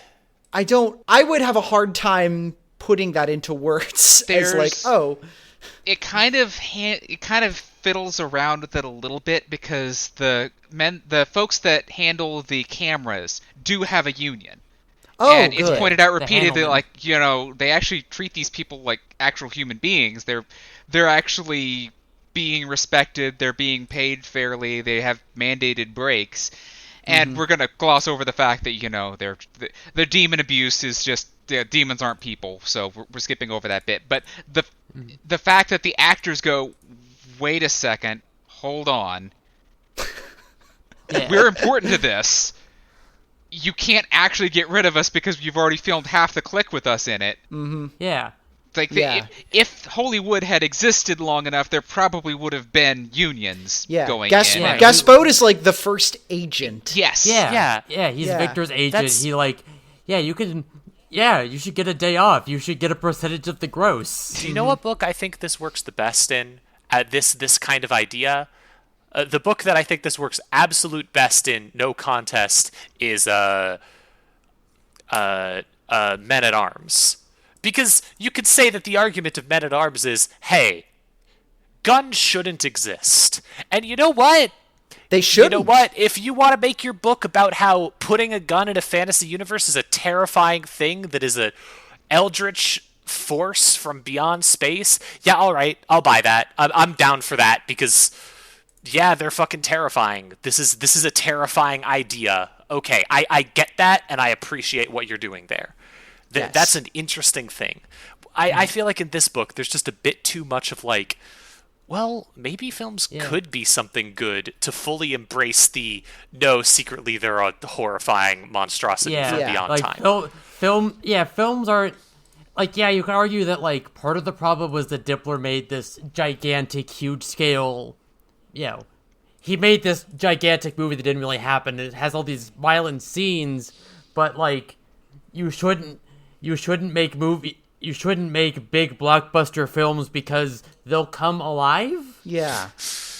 [SPEAKER 1] I would have a hard time putting that into words as like, oh.
[SPEAKER 4] It kind of fiddles around with it a little bit because the folks that handle the cameras do have a union.
[SPEAKER 1] Oh,
[SPEAKER 4] and
[SPEAKER 1] good.
[SPEAKER 4] it's pointed out repeatedly,
[SPEAKER 2] handlemen.
[SPEAKER 4] like, you know, they actually treat these people like actual human beings. They're actually being respected. They're being paid fairly. They have mandated breaks. And we're gonna gloss over the fact that, you know, their demon abuse is just demons aren't people, so we're skipping over that bit. But the fact that the actors go, wait a second, hold on,
[SPEAKER 2] Yeah.
[SPEAKER 4] we're important to this. You can't actually get rid of us because you've already filmed half the clique with us in it.
[SPEAKER 2] Yeah.
[SPEAKER 4] Like,
[SPEAKER 1] Yeah.
[SPEAKER 4] if Hollywood had existed long enough, there probably would have been unions going in.
[SPEAKER 2] Yeah.
[SPEAKER 1] Gaspode is like the first agent.
[SPEAKER 4] Yes.
[SPEAKER 2] Yeah. He's
[SPEAKER 1] Yeah.
[SPEAKER 2] Victor's agent.
[SPEAKER 3] That's-
[SPEAKER 2] You should get a day off. You should get a percentage of the gross.
[SPEAKER 3] Do you know what book I think this works the best in? This kind of idea? The book that I think this works absolute best in, no contest, is Men at Arms. Because you could say that the argument of Men at Arms is, hey, guns shouldn't exist. And you know what?
[SPEAKER 1] They should.
[SPEAKER 3] You know what? If you want to make your book about how putting a gun in a fantasy universe is a terrifying thing that is a eldritch force from beyond space, yeah, all right, I'll buy that. I'm down for that because, yeah, they're fucking terrifying. This is a terrifying idea. Okay, I get that, and I appreciate what you're doing there.
[SPEAKER 1] Yes.
[SPEAKER 3] That's an interesting thing. I feel like in this book, there's just a bit too much of like, well, maybe films could be something good to fully embrace the no, secretly they're a horrifying monstrosity from beyond
[SPEAKER 2] like
[SPEAKER 3] time.
[SPEAKER 2] films aren't like, you can argue that like part of the problem was that Dippler made this gigantic, huge scale, he made this gigantic movie that didn't really happen. It has all these violent scenes, but like you shouldn't make big blockbuster films because they'll come alive
[SPEAKER 1] Yeah.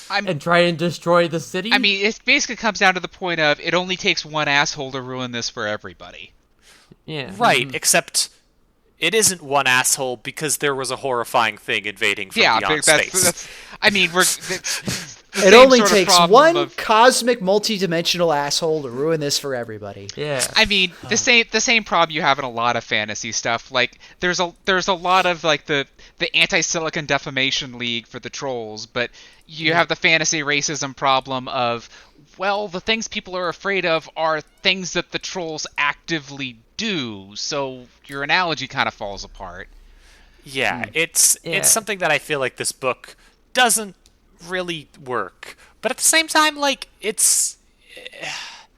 [SPEAKER 2] and try and destroy the city.
[SPEAKER 4] I mean, it basically comes down to the point of it only takes one asshole to ruin this for everybody.
[SPEAKER 2] yeah,
[SPEAKER 3] Right, except it isn't one asshole because there was a horrifying thing invading from beyond space.
[SPEAKER 4] That's I mean,
[SPEAKER 1] It only takes one cosmic, multi-dimensional asshole to ruin this for everybody.
[SPEAKER 2] Yeah.
[SPEAKER 4] I mean, the same problem you have in a lot of fantasy stuff. Like, there's a lot of like the anti-Silicon Defamation League for the trolls, but you have the fantasy racism problem of, well, the things people are afraid of are things that the trolls actively do. So your analogy kind of falls apart.
[SPEAKER 3] Yeah, it's something that I feel like this book doesn't really work, but at the same time, like its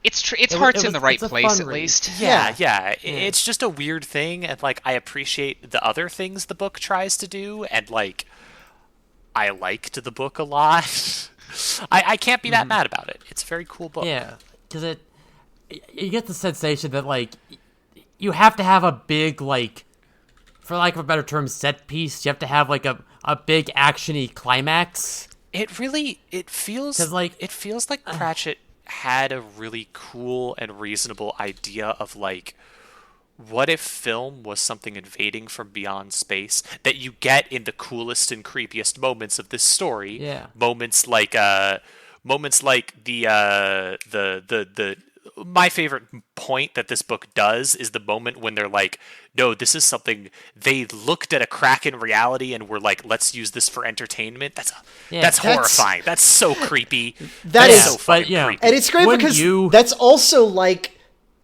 [SPEAKER 3] heart's in the right place at least.
[SPEAKER 1] Yeah.
[SPEAKER 3] It's just a weird thing, and like I appreciate the other things the book tries to do, and like I liked the book a lot. I can't be that mad about it. It's a very cool book.
[SPEAKER 2] Yeah, because you get the sensation that like you have to have a big, like, for lack of a better term, set piece. You have to have like a big action-y climax.
[SPEAKER 3] It feels like Pratchett had a really cool and reasonable idea of like, what if film was something invading from beyond space that you get in the coolest and creepiest moments of this story.
[SPEAKER 2] Yeah.
[SPEAKER 3] Moments like the my favorite point that this book does is the moment when they're like, no, this is something they looked at a crack in reality and were like, let's use this for entertainment. That's horrifying. That's so creepy.
[SPEAKER 1] That is
[SPEAKER 3] so fucking creepy.
[SPEAKER 1] And it's great because that's also like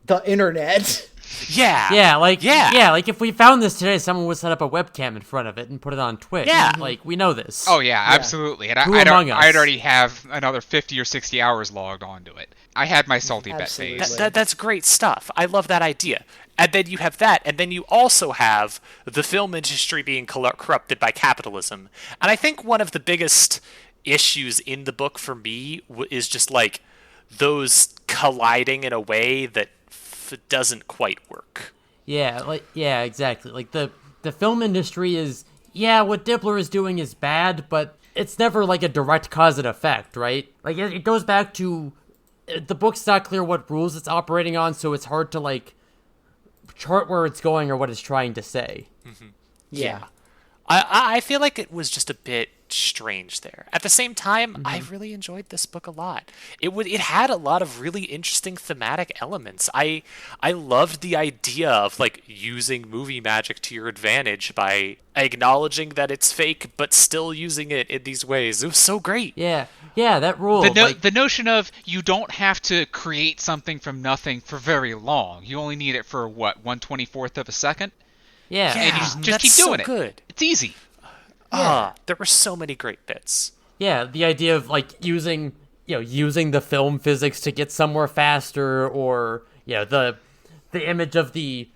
[SPEAKER 1] the internet.
[SPEAKER 2] Like if we found this today, someone would set up a webcam in front of it and put it on Twitch.
[SPEAKER 3] Yeah.
[SPEAKER 2] Like, we know this.
[SPEAKER 4] Oh yeah, absolutely. And I'd already have another 50 or 60 hours logged onto it. I had my salty bet phase.
[SPEAKER 3] That's great stuff. I love that idea. And then you have that, and then you also have the film industry being corrupted by capitalism. And I think one of the biggest issues in the book for me is just like those colliding in a way that doesn't quite work.
[SPEAKER 2] Yeah, exactly. Like the film industry is, what Dippler is doing is bad, but it's never like a direct cause and effect, right? Like it goes back to the book's not clear what rules it's operating on, so it's hard to like chart where it's going or what it's trying to say.
[SPEAKER 3] Mm-hmm. Yeah. I feel like it was just a bit strange there. At the same time, I really enjoyed this book a lot. It had a lot of really interesting thematic elements. I loved the idea of like using movie magic to your advantage by acknowledging that it's fake but still using it in these ways. It was so great.
[SPEAKER 2] Yeah, that rule.
[SPEAKER 4] The notion of you don't have to create something from nothing for very long. You only need it for what, 1/24th of a second?
[SPEAKER 2] Yeah,
[SPEAKER 4] And you just keep doing it.
[SPEAKER 3] Good.
[SPEAKER 4] It's easy.
[SPEAKER 3] There were so many great bits.
[SPEAKER 2] Yeah, the idea of like using the film physics to get somewhere faster, or the image of the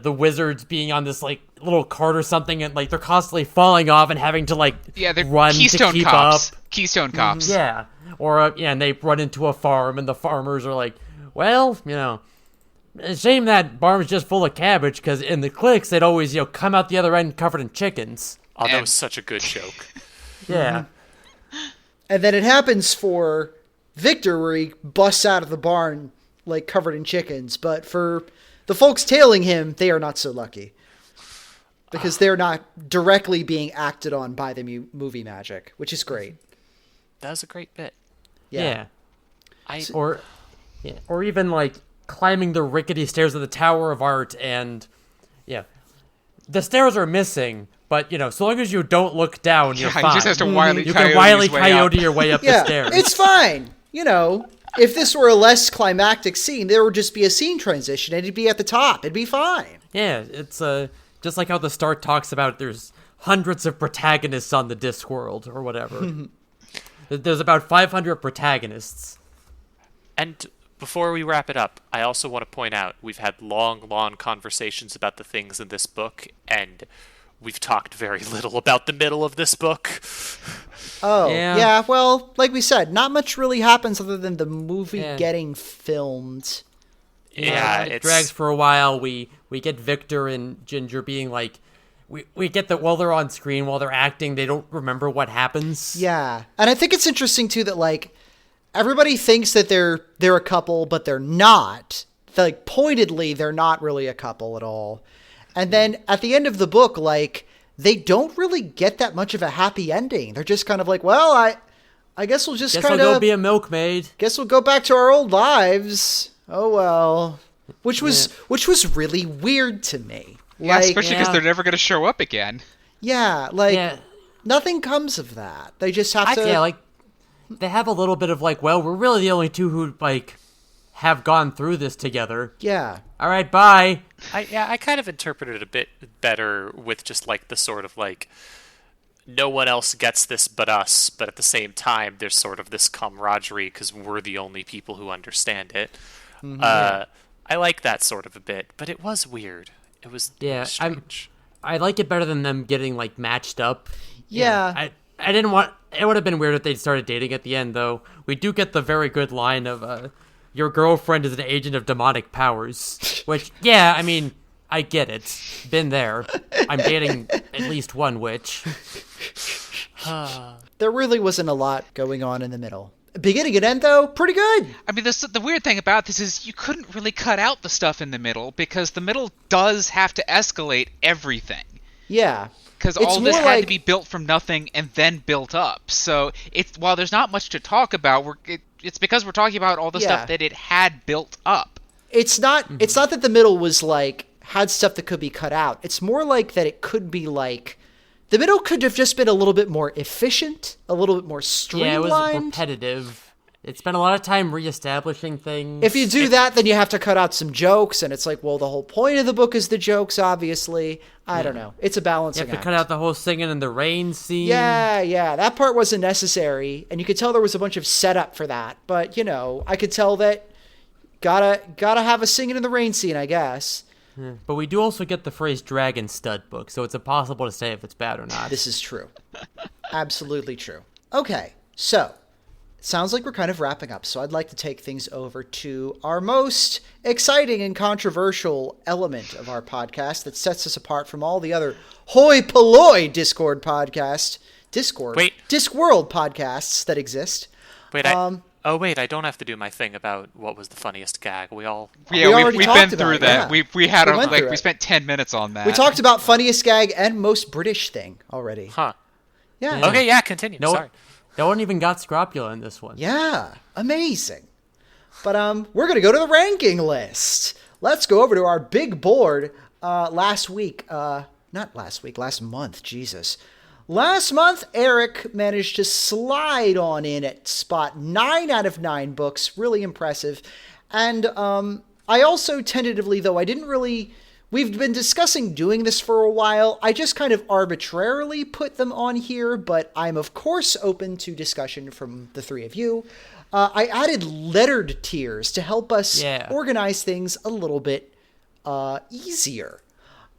[SPEAKER 2] wizards being on this like little cart or something, and like they're constantly falling off and having to like
[SPEAKER 4] they're
[SPEAKER 2] run
[SPEAKER 4] Keystone
[SPEAKER 2] to keep
[SPEAKER 4] Cops.
[SPEAKER 2] up.
[SPEAKER 4] Keystone Cops.
[SPEAKER 2] Yeah, or and they run into a farm, and the farmers are like, well, it's a shame that farm's just full of cabbage, because in the clicks they'd always come out the other end covered in chickens.
[SPEAKER 3] Oh, that was such a good joke.
[SPEAKER 2] Yeah.
[SPEAKER 1] And then it happens for Victor, where he busts out of the barn like covered in chickens. But for the folks tailing him, they are not so lucky, because they're not directly being acted on by the movie magic, which is great.
[SPEAKER 3] That was a great bit.
[SPEAKER 2] Yeah.
[SPEAKER 3] I
[SPEAKER 2] Or even like climbing the rickety stairs of the Tower of Art, and the stairs are missing, but so long as you don't look down, you're fine.
[SPEAKER 4] He just has to Wile E.
[SPEAKER 2] You can Wile E.
[SPEAKER 4] Coyote
[SPEAKER 2] Coyote your way up
[SPEAKER 1] Yeah,
[SPEAKER 2] the stairs.
[SPEAKER 1] it's fine. If this were a less climactic scene, there would just be a scene transition and it'd be at the top. It'd be fine.
[SPEAKER 2] Yeah, it's just like how the start talks about there's hundreds of protagonists on the Discworld or whatever. There's about 500 protagonists.
[SPEAKER 3] And before we wrap it up, I also want to point out we've had long conversations about the things in this book, and we've talked very little about the middle of this book.
[SPEAKER 1] Oh,
[SPEAKER 2] Yeah.
[SPEAKER 1] yeah. Well, like we said, not much really happens other than the movie
[SPEAKER 2] Yeah.
[SPEAKER 1] getting filmed.
[SPEAKER 3] Yeah,
[SPEAKER 2] It
[SPEAKER 3] it's
[SPEAKER 2] drags for a while. We get Victor and Ginger being like, we get that while they're on screen, while they're acting, they don't remember what happens.
[SPEAKER 1] Yeah. And I think it's interesting, too, that, like, everybody thinks that they're a couple, but they're not. Like, pointedly, they're not really a couple at all. And then at the end of the book, like, they don't really get that much of a happy ending. They're just kind of like, well, I guess we'll just
[SPEAKER 2] Guess
[SPEAKER 1] kind
[SPEAKER 2] I'll
[SPEAKER 1] of...
[SPEAKER 2] go be a milkmaid.
[SPEAKER 1] Guess we'll go back to our old lives. Oh, well. Which was really weird to me.
[SPEAKER 4] Yeah,
[SPEAKER 1] Like,
[SPEAKER 4] especially because they're never going to show up again.
[SPEAKER 1] yeah, like,
[SPEAKER 2] Yeah.
[SPEAKER 1] nothing comes of that. They just have to...
[SPEAKER 2] Yeah, like, they have a little bit of like, well, we're really the only two who like have gone through this together.
[SPEAKER 1] Yeah.
[SPEAKER 2] All right, bye.
[SPEAKER 3] I kind of interpreted it a bit better with just like the sort of like no one else gets this but us, but at the same time there's sort of this camaraderie because we're the only people who understand it. I like that sort of a bit, but it was weird. It was strange.
[SPEAKER 2] I like it better than them getting like matched up.
[SPEAKER 1] Yeah.
[SPEAKER 2] I didn't want. It would have been weird if they started dating at the end, though. We do get the very good line of, "Your girlfriend is an agent of demonic powers," which, yeah, I mean, I get it. Been there. I'm dating at least one witch.
[SPEAKER 1] There really wasn't a lot going on in the middle. Beginning and end, though, pretty good.
[SPEAKER 4] I mean, the weird thing about this is you couldn't really cut out the stuff in the middle, because the middle does have to escalate everything.
[SPEAKER 1] Yeah.
[SPEAKER 4] Because
[SPEAKER 1] It's
[SPEAKER 4] all this
[SPEAKER 1] more
[SPEAKER 4] had
[SPEAKER 1] like-
[SPEAKER 4] to be built from nothing and then built up. So while there's not much to talk about, it's because we're talking about all the
[SPEAKER 1] Yeah.
[SPEAKER 4] stuff that it had built up.
[SPEAKER 1] It's not that the middle was like had stuff that could be cut out. It's more like that it could be like the middle could have just been a little bit more efficient, a little bit more
[SPEAKER 2] Yeah, it was
[SPEAKER 1] streamlined.
[SPEAKER 2] repetitive. It spent a lot of time reestablishing things.
[SPEAKER 1] If you do that, then you have to cut out some jokes, and it's like, well, the whole point of the book is the jokes, obviously. I don't know. It's a
[SPEAKER 2] You
[SPEAKER 1] balancing
[SPEAKER 2] have to
[SPEAKER 1] act.
[SPEAKER 2] cut out the whole singing in the rain scene.
[SPEAKER 1] Yeah, that part wasn't necessary, and you could tell there was a bunch of setup for that. But I could tell that gotta have a singing in the rain scene, I guess.
[SPEAKER 2] But we do also get the phrase dragon stud book, so it's impossible to say if it's bad or not.
[SPEAKER 1] This is true. Absolutely true. Okay, so it sounds like we're kind of wrapping up, so I'd like to take things over to our most exciting and controversial element of our podcast that sets us apart from all the other hoi polloi Discworld podcasts that exist.
[SPEAKER 3] Wait, I don't have to do my thing about what was the funniest gag.
[SPEAKER 4] Yeah,
[SPEAKER 1] We already
[SPEAKER 4] we've
[SPEAKER 1] talked
[SPEAKER 4] been
[SPEAKER 1] about
[SPEAKER 4] through
[SPEAKER 1] it,
[SPEAKER 4] that.
[SPEAKER 1] yeah.
[SPEAKER 4] We had
[SPEAKER 1] We went through
[SPEAKER 4] we
[SPEAKER 1] it.
[SPEAKER 4] spent 10 minutes on that.
[SPEAKER 1] We talked about funniest gag and most British thing already.
[SPEAKER 3] Huh.
[SPEAKER 1] Yeah.
[SPEAKER 3] Okay, yeah, continue.
[SPEAKER 2] No,
[SPEAKER 3] Sorry.
[SPEAKER 2] no one even got Scropula in this one.
[SPEAKER 1] Yeah, amazing. But we're going to go to the ranking list. Let's go over to our big board last month, Jesus. Last month, Eric managed to slide on in at spot 9 out of 9 books. Really impressive. And I also tentatively, though I didn't really... We've been discussing doing this for a while. I just kind of arbitrarily put them on here, but I'm of course open to discussion from the three of you. I added lettered tiers to help us organize things a little bit easier.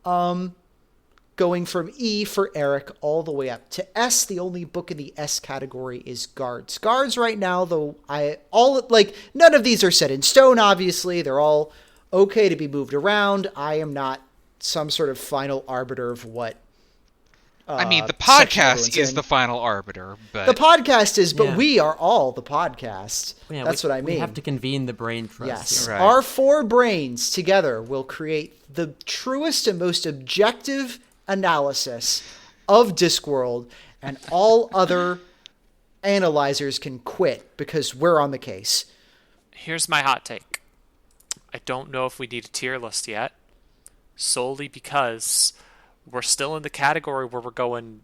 [SPEAKER 1] Going from E for Eric all the way up to S. The only book in the S category is Guards. Guards right now, though, none of these are set in stone, obviously. They're all okay to be moved around. I am not some sort of final arbiter of what
[SPEAKER 4] I mean, the podcast is the final arbiter, but...
[SPEAKER 1] The podcast is, but we are all the podcast.
[SPEAKER 2] Yeah,
[SPEAKER 1] That's what I mean.
[SPEAKER 2] We have to convene the brain trust.
[SPEAKER 1] Yes.
[SPEAKER 2] Here.
[SPEAKER 4] Right.
[SPEAKER 1] Our 4 brains together will create the truest and most objective analysis of Discworld, and all other analyzers can quit because we're on the case.
[SPEAKER 3] Here's my hot take. I don't know if we need a tier list yet, solely because we're still in the category where we're going...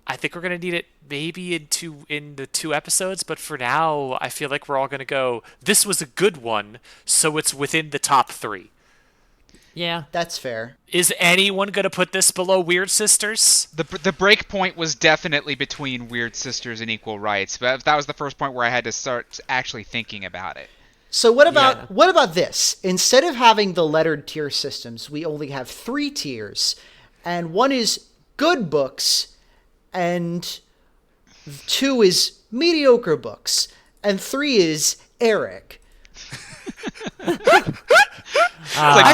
[SPEAKER 3] I think we're going to need it maybe in the 2 episodes, but for now, I feel like we're all going to go, this was a good one, so it's within the top 3.
[SPEAKER 2] Yeah.
[SPEAKER 1] That's fair.
[SPEAKER 3] Is anyone going to put this below Wyrd Sisters?
[SPEAKER 4] The break point was definitely between Wyrd Sisters and Equal Rites, but that was the first point where I had to start actually thinking about it.
[SPEAKER 1] So what about this? Instead of having the lettered tier systems, we only have 3 tiers, and 1 is good books, and 2 is mediocre books, and 3 is Eric.
[SPEAKER 4] I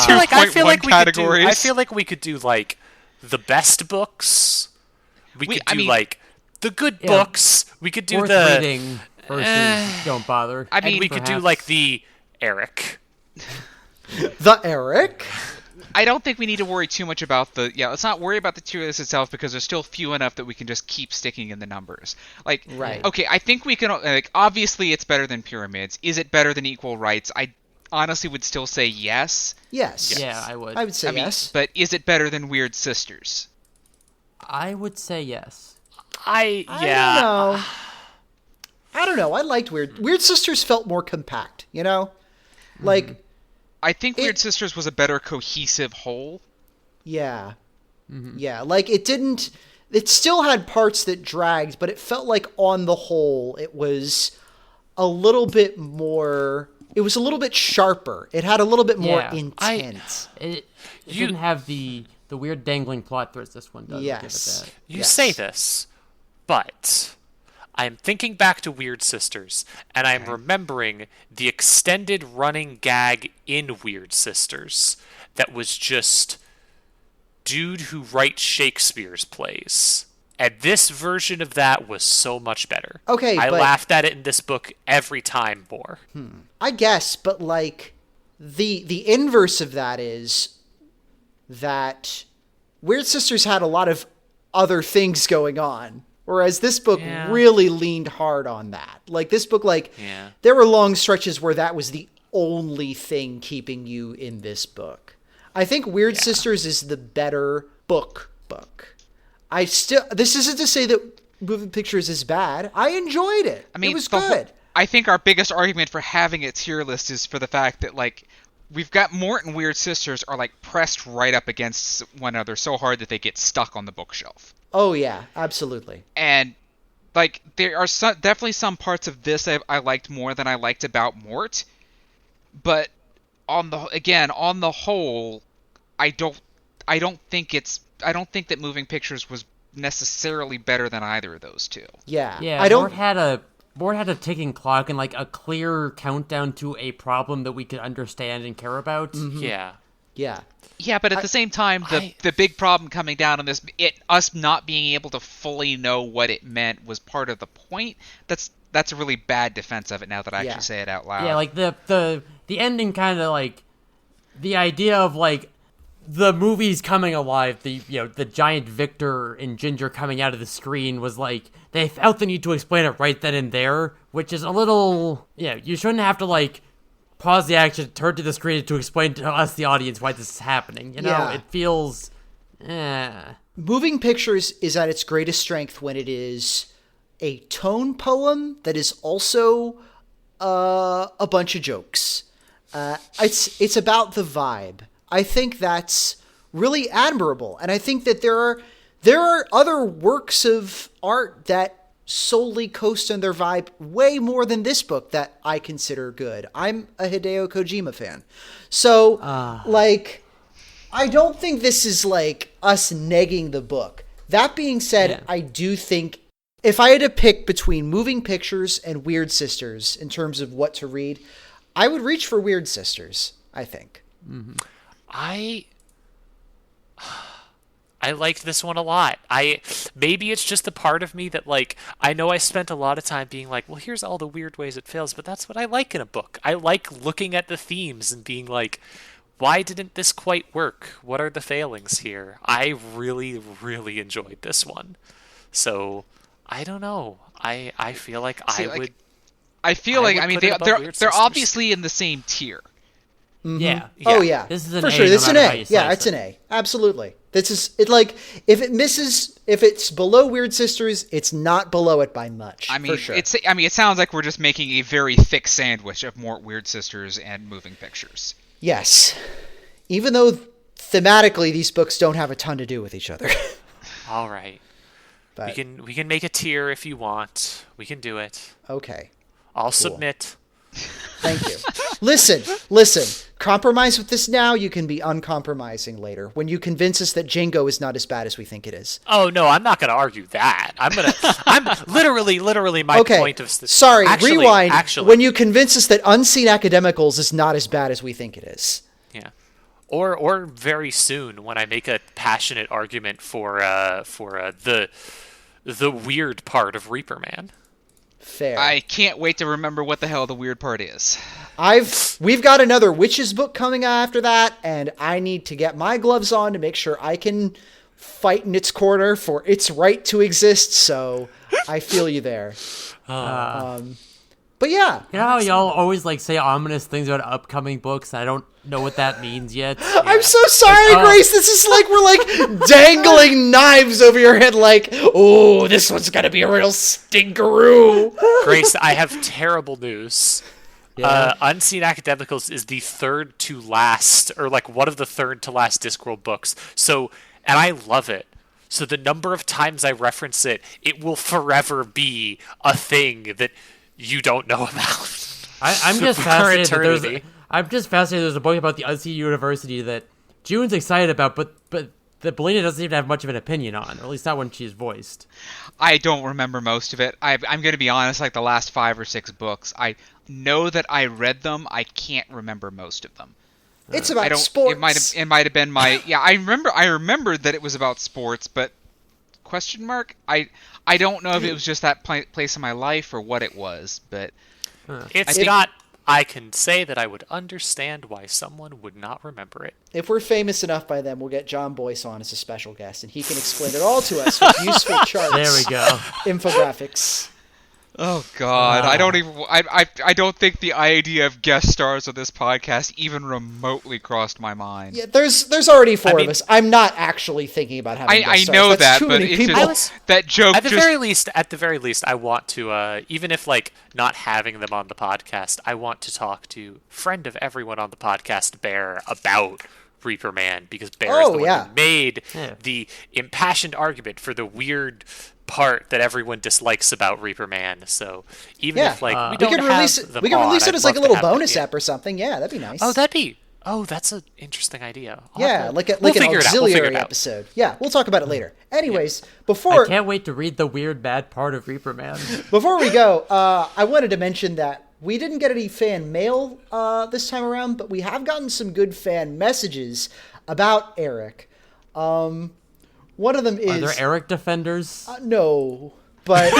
[SPEAKER 4] feel
[SPEAKER 3] like we could do like the best books. We could do like the good books. We could do
[SPEAKER 2] worth
[SPEAKER 3] the
[SPEAKER 2] reading versus don't bother.
[SPEAKER 4] I mean,
[SPEAKER 3] and we could do like the Eric.
[SPEAKER 1] The Eric?
[SPEAKER 4] I don't think we need to worry too much about let's not worry about the tier list itself because there's still few enough that we can just keep sticking in the numbers.
[SPEAKER 1] Right.
[SPEAKER 4] Okay, I think we can, obviously it's better than Pyramids. Is it better than Equal Rites? I honestly would still say yes.
[SPEAKER 1] Yes.
[SPEAKER 2] Yeah, I would.
[SPEAKER 1] I would say yes.
[SPEAKER 4] But is it better than Wyrd Sisters?
[SPEAKER 2] I would say yes.
[SPEAKER 1] I don't know. I liked Wyrd Sisters felt more compact, you know? Like...
[SPEAKER 4] I think Wyrd Sisters was a better cohesive whole.
[SPEAKER 1] Yeah. Mm-hmm. Yeah, like it still had parts that dragged, but it felt like on the whole it was a little bit more, it was a little bit sharper. It had a little bit more intent.
[SPEAKER 2] It didn't have the weird dangling plot threads this one does.
[SPEAKER 1] Yes.
[SPEAKER 3] You say this, but I'm thinking back to Wyrd Sisters, and I'm remembering the extended running gag in Wyrd Sisters that was just dude who writes Shakespeare's plays. And this version of that was so much better.
[SPEAKER 1] Okay,
[SPEAKER 3] I laughed at it in this book every time more.
[SPEAKER 1] I guess, but like the inverse of that is that Wyrd Sisters had a lot of other things going on. Whereas this book really leaned hard on that. Like, this book, there were long stretches where that was the only thing keeping you in this book. I think Wyrd Sisters is the better book. This isn't to say that Moving Pictures is bad. I enjoyed it. I mean, it was good.
[SPEAKER 4] I think our biggest argument for having a tier list is for the fact that, we've got Mort and Wyrd Sisters are, pressed right up against one another so hard that they get stuck on the bookshelf.
[SPEAKER 1] Oh, yeah, absolutely.
[SPEAKER 4] And, there are definitely some parts of this I liked more than I liked about Mort. But, on the whole, I don't think that Moving Pictures was necessarily better than either of those two.
[SPEAKER 1] Yeah.
[SPEAKER 2] Yeah, Mort had a ticking clock and, a clear countdown to a problem that we could understand and care about.
[SPEAKER 1] Mm-hmm.
[SPEAKER 3] Yeah.
[SPEAKER 1] Yeah.
[SPEAKER 4] Yeah, but at the same time, the big problem coming down on this, us not being able to fully know what it meant was part of the point. That's a really bad defense of it now that I actually say it out loud.
[SPEAKER 2] Yeah, the ending kind of, the idea of, the movie's coming alive, the giant Victor and Ginger coming out of the screen was like, they felt the need to explain it right then and there, which is a little, you shouldn't have to like pause the action, turn to the screen to explain to us, the audience, why this is happening. It feels,
[SPEAKER 1] Moving pictures is at its greatest strength when it is a tone poem that is also a bunch of jokes. It's about the vibe. I think that's really admirable, and I think that there are other works of art that solely coast on their vibe way more than this book that I consider good. I'm a Hideo Kojima fan, so I don't think this is like us negging the book. That being said, I do think if I had to pick between Moving Pictures and Wyrd Sisters in terms of what to read, I would reach for Wyrd Sisters, I think.
[SPEAKER 2] Mm-hmm.
[SPEAKER 3] I liked this one a lot. Maybe it's just a part of me that, like, I know I spent a lot of time being like, well, here's all the weird ways it fails, but that's what I like in a book. I like looking at the themes and being like, why didn't this quite work? What are the failings here? I really, really enjoyed this one. So, I don't know. I feel like
[SPEAKER 4] I feel like they're obviously in the same tier.
[SPEAKER 1] Mm-hmm.
[SPEAKER 2] Yeah.
[SPEAKER 1] Oh yeah.
[SPEAKER 2] This is an
[SPEAKER 1] for
[SPEAKER 2] A,
[SPEAKER 1] sure.
[SPEAKER 2] no
[SPEAKER 1] This is an
[SPEAKER 2] matter how
[SPEAKER 1] A.
[SPEAKER 2] you
[SPEAKER 1] Yeah,
[SPEAKER 2] slice
[SPEAKER 1] it's
[SPEAKER 2] it.
[SPEAKER 1] an A. Absolutely. This is it. Like if it's below Wyrd Sisters, it's not below it by much.
[SPEAKER 4] I mean,
[SPEAKER 1] for sure.
[SPEAKER 4] it sounds like we're just making a very thick sandwich of Mort, Wyrd Sisters, and Moving Pictures.
[SPEAKER 1] Yes. Even though thematically these books don't have a ton to do with each other.
[SPEAKER 3] all right.
[SPEAKER 1] But,
[SPEAKER 3] We can make a tier if you want. We can do it.
[SPEAKER 1] okay.
[SPEAKER 3] I'll submit.
[SPEAKER 1] Thank you. Listen. Compromise with this now, you can be uncompromising later when you convince us that Django is not as bad as we think it is.
[SPEAKER 3] Oh no, I'm not going to argue that. I'm literally my point of this.
[SPEAKER 1] Sorry, rewind.
[SPEAKER 3] Actually,
[SPEAKER 1] when you convince us that Unseen Academicals is not as bad as we think it is.
[SPEAKER 3] yeah. Or very soon when I make a passionate argument for the weird part of Reaper Man.
[SPEAKER 1] Fair.
[SPEAKER 4] I can't wait to remember what the hell the weird part is.
[SPEAKER 1] We've got another Witches book coming after that, and I need to get my gloves on to make sure I can fight in its corner for its right to exist, so I feel you there. But yeah.
[SPEAKER 2] You know how y'all always like say ominous things about upcoming books? I don't know what that means yet.
[SPEAKER 1] I'm so sorry, Grace. This is like we're like dangling knives over your head like, oh, this one's gonna be a real stinkeroo.
[SPEAKER 3] Grace, I have terrible news.
[SPEAKER 2] Yeah.
[SPEAKER 3] Unseen Academicals is the third to last, or like one of the third to last Discworld books. So, and I love it. So the number of times I reference it, it will forever be a thing that you don't know about.
[SPEAKER 2] I'm just fascinated. There's a book about the Unseen University that June's excited about, but that Belina doesn't even have much of an opinion on, or at least not when she's voiced.
[SPEAKER 4] I don't remember most of it. I'm going to be honest, like the last 5 or 6 books, I know that I read them. I can't remember most of them.
[SPEAKER 1] It's about sports.
[SPEAKER 4] It might have been my I remembered that it was about sports, but question mark? I don't know if it was just that place in my life or what it was, but
[SPEAKER 3] I can say that I would understand why someone would not remember it.
[SPEAKER 1] If we're famous enough by then, we'll get John Boyce on as a special guest, and he can explain it all to us with useful charts.
[SPEAKER 2] There we go.
[SPEAKER 1] Infographics.
[SPEAKER 4] Oh God, I don't think the idea of guest stars on this podcast even remotely crossed my mind.
[SPEAKER 1] Yeah, there's already 4 of us. I'm not actually thinking about having guest stars.
[SPEAKER 4] I know
[SPEAKER 1] That's
[SPEAKER 4] that,
[SPEAKER 1] too
[SPEAKER 4] but
[SPEAKER 1] many
[SPEAKER 4] it's
[SPEAKER 1] people.
[SPEAKER 4] just, that joke.
[SPEAKER 3] At the very least, I want to, even if like not having them on the podcast, I want to talk to friend of everyone on the podcast, Bear, about Reaper Man, because Bear is the one who made the impassioned argument for the weird part that everyone dislikes about Reaper Man. So even if like we can release
[SPEAKER 1] it as like a little bonus ep or something. Yeah, that'd be nice.
[SPEAKER 3] That's an interesting idea.
[SPEAKER 1] Like an auxiliary episode. Yeah, we'll talk about it later. Anyways,
[SPEAKER 2] I can't wait to read the weird bad part of Reaper Man.
[SPEAKER 1] Before we go, I wanted to mention that we didn't get any fan mail this time around, but we have gotten some good fan messages about Eric. One of them is...
[SPEAKER 2] Are there Eric defenders?
[SPEAKER 1] No, but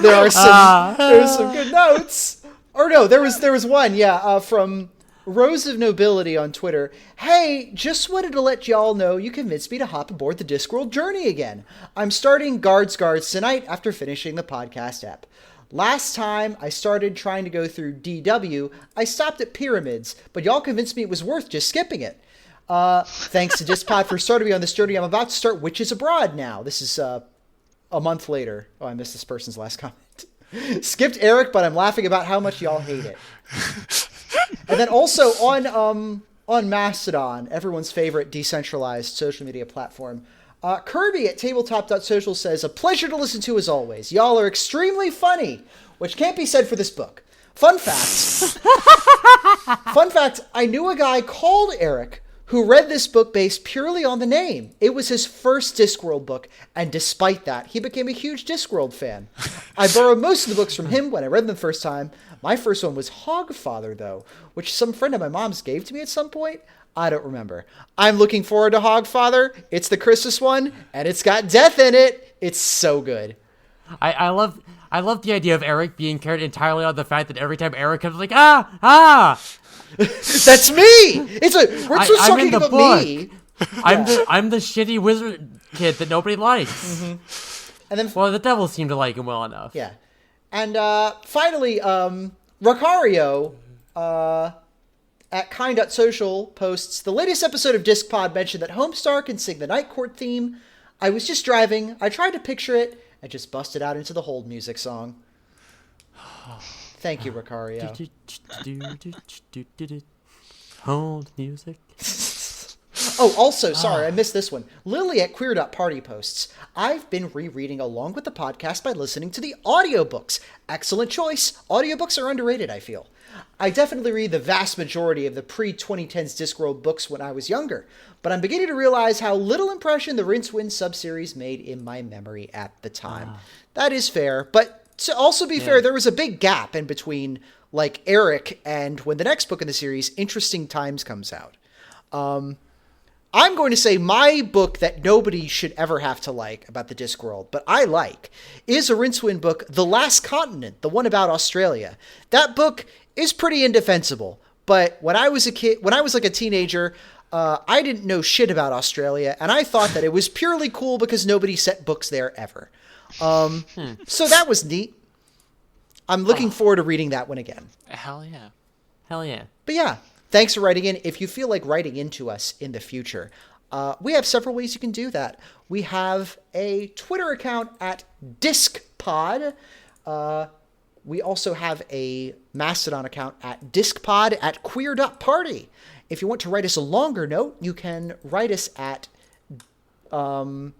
[SPEAKER 1] there's some good notes. Or no, there was one, from Rose of Nobility on Twitter. Hey, just wanted to let y'all know you convinced me to hop aboard the Discworld journey again. I'm starting Guards tonight after finishing the podcast app. Last time I started trying to go through DW, I stopped at Pyramids, but y'all convinced me it was worth just skipping it. Thanks to Dispod for starting me on this journey. I'm about to start Witches Abroad now. This is a month later. Oh, I missed this person's last comment. Skipped Eric, but I'm laughing about how much y'all hate it. And then also on Mastodon, everyone's favorite decentralized social media platform, Kirby at tabletop.social says, a pleasure to listen to as always. Y'all are extremely funny, which can't be said for this book. Fun fact, I knew a guy called Eric who read this book based purely on the name. It was his first Discworld book, and despite that, he became a huge Discworld fan. I borrowed most of the books from him when I read them the first time. My first one was Hogfather, though, which some friend of my mom's gave to me at some point. I don't remember. I'm looking forward to Hogfather. It's the Christmas one, and it's got death in it. It's so good.
[SPEAKER 2] I love the idea of Eric being carried entirely on the fact that every time Eric comes, like, ah!
[SPEAKER 1] That's me! We're just talking about me.
[SPEAKER 2] I'm the shitty wizard kid that nobody likes.
[SPEAKER 1] Mm-hmm. And then,
[SPEAKER 2] well, the devil seemed to like him well enough.
[SPEAKER 1] Yeah. And finally, Rocario at kind.social posts, the latest episode of Discpod mentioned that Homestar can sing the Night Court theme. I was just driving. I tried to picture it and just busted out into the hold music song. Thank you, Rocario.
[SPEAKER 2] Hold music.
[SPEAKER 1] Oh, also, sorry, I missed this one. Lily at queer.party posts, I've been rereading along with the podcast by listening to the audiobooks. Excellent choice. Audiobooks are underrated, I feel. I definitely read the vast majority of the pre-2010s Discworld books when I was younger, but I'm beginning to realize how little impression the Rincewind subseries made in my memory at the time. That is fair, but to also be fair, there was a big gap in between, like, Eric and when the next book in the series, Interesting Times, comes out. I'm going to say my book that nobody should ever have to like about the Discworld, but I like, is a Rincewind book, The Last Continent, the one about Australia. That book is pretty indefensible, but when I was a kid, when I was like a teenager, I didn't know shit about Australia, and I thought that it was purely cool because nobody set books there ever. So that was neat. I'm looking forward to reading that one again.
[SPEAKER 3] Hell yeah.
[SPEAKER 2] Hell yeah.
[SPEAKER 1] But yeah, thanks for writing in. If you feel like writing into us in the future, we have several ways you can do that. We have a Twitter account at DiscPod. We also have a Mastodon account at DiscPod at queer.party. If you want to write us a longer note, you can write us at... what?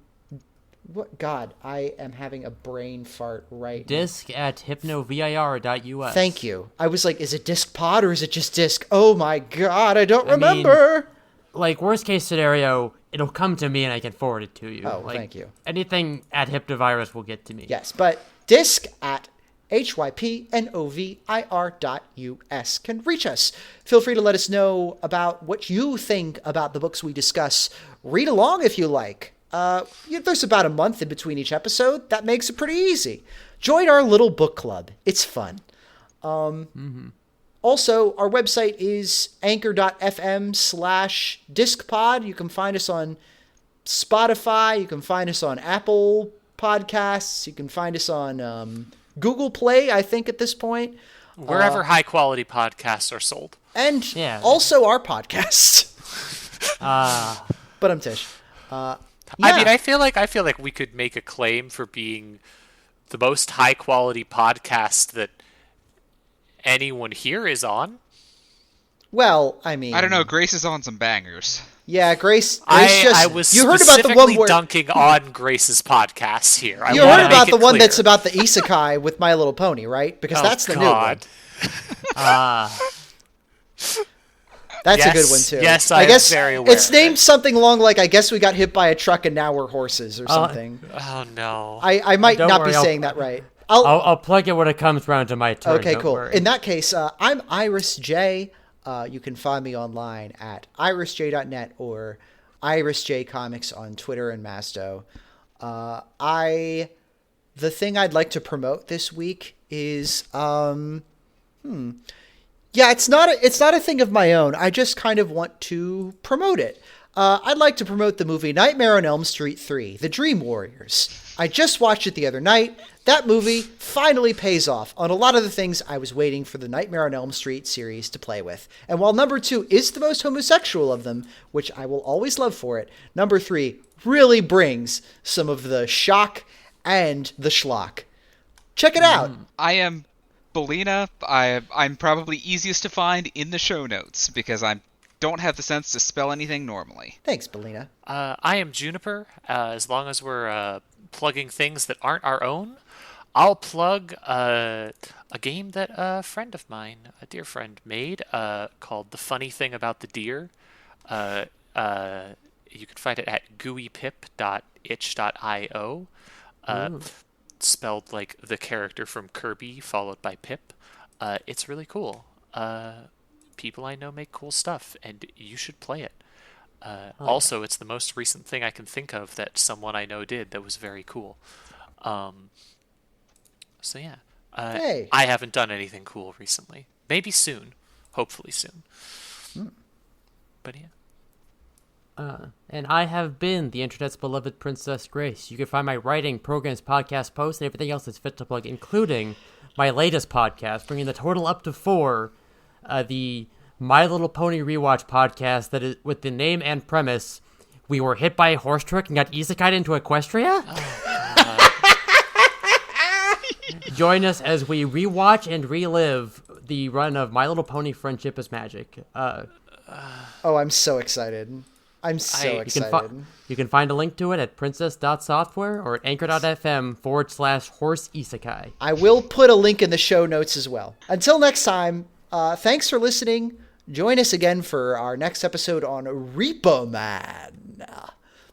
[SPEAKER 1] God, I am having a brain fart right now.
[SPEAKER 2] Disc at hypnovir.us.
[SPEAKER 1] Thank you. I was like, is it DiscPod or is it just Disc? Oh my God, I don't remember.
[SPEAKER 2] Like, worst case scenario, it'll come to me and I can forward it to you.
[SPEAKER 1] Oh,
[SPEAKER 2] like,
[SPEAKER 1] thank you.
[SPEAKER 2] Anything at Hypnovirus will get to me.
[SPEAKER 1] Yes, but Disc at hypnovir.us can reach us. Feel free to let us know about what you think about the books we discuss. Read along if you like. There's about a month in between each episode. That makes it pretty easy. Join our little book club. It's fun. Also, our website is anchor.fm/discpod. You can find us on Spotify. You can find us on Apple Podcasts. You can find us on Google Play, I think, at this point.
[SPEAKER 3] Wherever high-quality podcasts are sold.
[SPEAKER 1] And also our podcast. But I'm Tish.
[SPEAKER 3] I mean, I feel like we could make a claim for being the most high quality podcast that anyone here is on.
[SPEAKER 1] Well, I mean,
[SPEAKER 4] I don't know. Grace is on some bangers.
[SPEAKER 1] Yeah, Grace.
[SPEAKER 3] I was
[SPEAKER 1] you heard about the one where
[SPEAKER 3] dunking on Grace's podcast here.
[SPEAKER 1] You heard about the one that's about the isekai with My Little Pony, right? Because that's the new one. That's a good one, too.
[SPEAKER 3] Yes,
[SPEAKER 1] I guess
[SPEAKER 3] very aware.
[SPEAKER 1] It's named something along like, I guess we got hit by a truck and now we're horses or something.
[SPEAKER 3] Oh, no.
[SPEAKER 1] I might not be saying that right.
[SPEAKER 2] I'll plug it when it comes around to my turn.
[SPEAKER 1] Okay, cool.
[SPEAKER 2] Worry.
[SPEAKER 1] In that case, I'm Iris J. You can find me online at irisj.net or irisjcomics on Twitter and Masto. The thing I'd like to promote this week is... Yeah, it's not a thing of my own. I just kind of want to promote it. I'd like to promote the movie Nightmare on Elm Street 3, The Dream Warriors. I just watched it the other night. That movie finally pays off on a lot of the things I was waiting for the Nightmare on Elm Street series to play with. And while number 2 is the most homosexual of them, which I will always love for it, number 3 really brings some of the shock and the schlock. Check it out.
[SPEAKER 4] I am Belina. I'm probably easiest to find in the show notes because I don't have the sense to spell anything normally.
[SPEAKER 1] Thanks, Belina.
[SPEAKER 3] I am Juniper. As long as we're plugging things that aren't our own, I'll plug a game that a friend of mine, a dear friend, made called The Funny Thing About the Deer. You can find it at gooeypip.itch.io. Spelled like the character from Kirby followed by Pip. It's really cool. People I know make cool stuff, and you should play it. Also, it's the most recent thing I can think of that someone I know did that was very cool. So yeah.
[SPEAKER 1] Hey.
[SPEAKER 3] I haven't done anything cool recently. Maybe soon. Hopefully soon. But yeah.
[SPEAKER 2] And I have been the internet's beloved Princess Grace. You can find my writing, programs, podcast posts, and everything else that's fit to plug, including my latest podcast, bringing the total up to 4, the My Little Pony Rewatch podcast that is with the name and premise, we were hit by a horse truck and got isekai'd into Equestria? Join us as we rewatch and relive the run of My Little Pony Friendship is Magic.
[SPEAKER 1] Oh, I'm so excited. I'm so excited.
[SPEAKER 2] You can find a link to it at princess.software or at anchor.fm/horse isekai.
[SPEAKER 1] I will put a link in the show notes as well. Until next time, thanks for listening. Join us again for our next episode on Repo Man.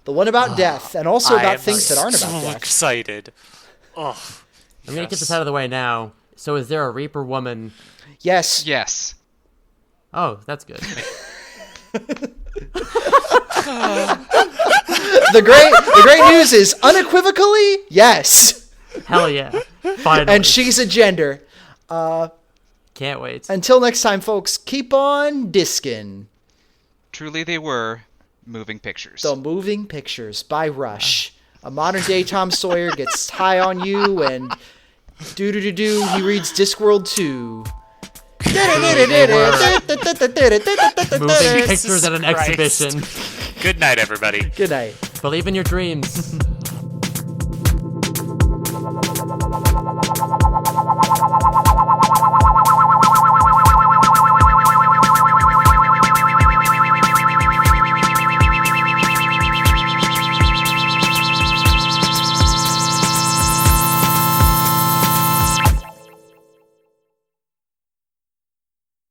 [SPEAKER 1] The one about death, and also about things that aren't about death.
[SPEAKER 3] I'm so excited. Oh,
[SPEAKER 2] I'm going to get this out of the way now. So is there a Reaper woman?
[SPEAKER 1] Yes.
[SPEAKER 4] Yes.
[SPEAKER 2] Oh, that's good.
[SPEAKER 1] The great news is unequivocally yes.
[SPEAKER 2] Hell yeah. Finally.
[SPEAKER 1] And she's a gender.
[SPEAKER 2] Can't wait.
[SPEAKER 1] Until next time, folks, keep on disking.
[SPEAKER 4] Truly they were moving pictures.
[SPEAKER 1] The Moving Pictures by Rush. A modern-day Tom Sawyer gets high on you, and he reads Discworld 2.
[SPEAKER 2] Moving pictures at an exhibition.
[SPEAKER 3] Good night, everybody.
[SPEAKER 1] Good night.
[SPEAKER 2] Believe in your dreams.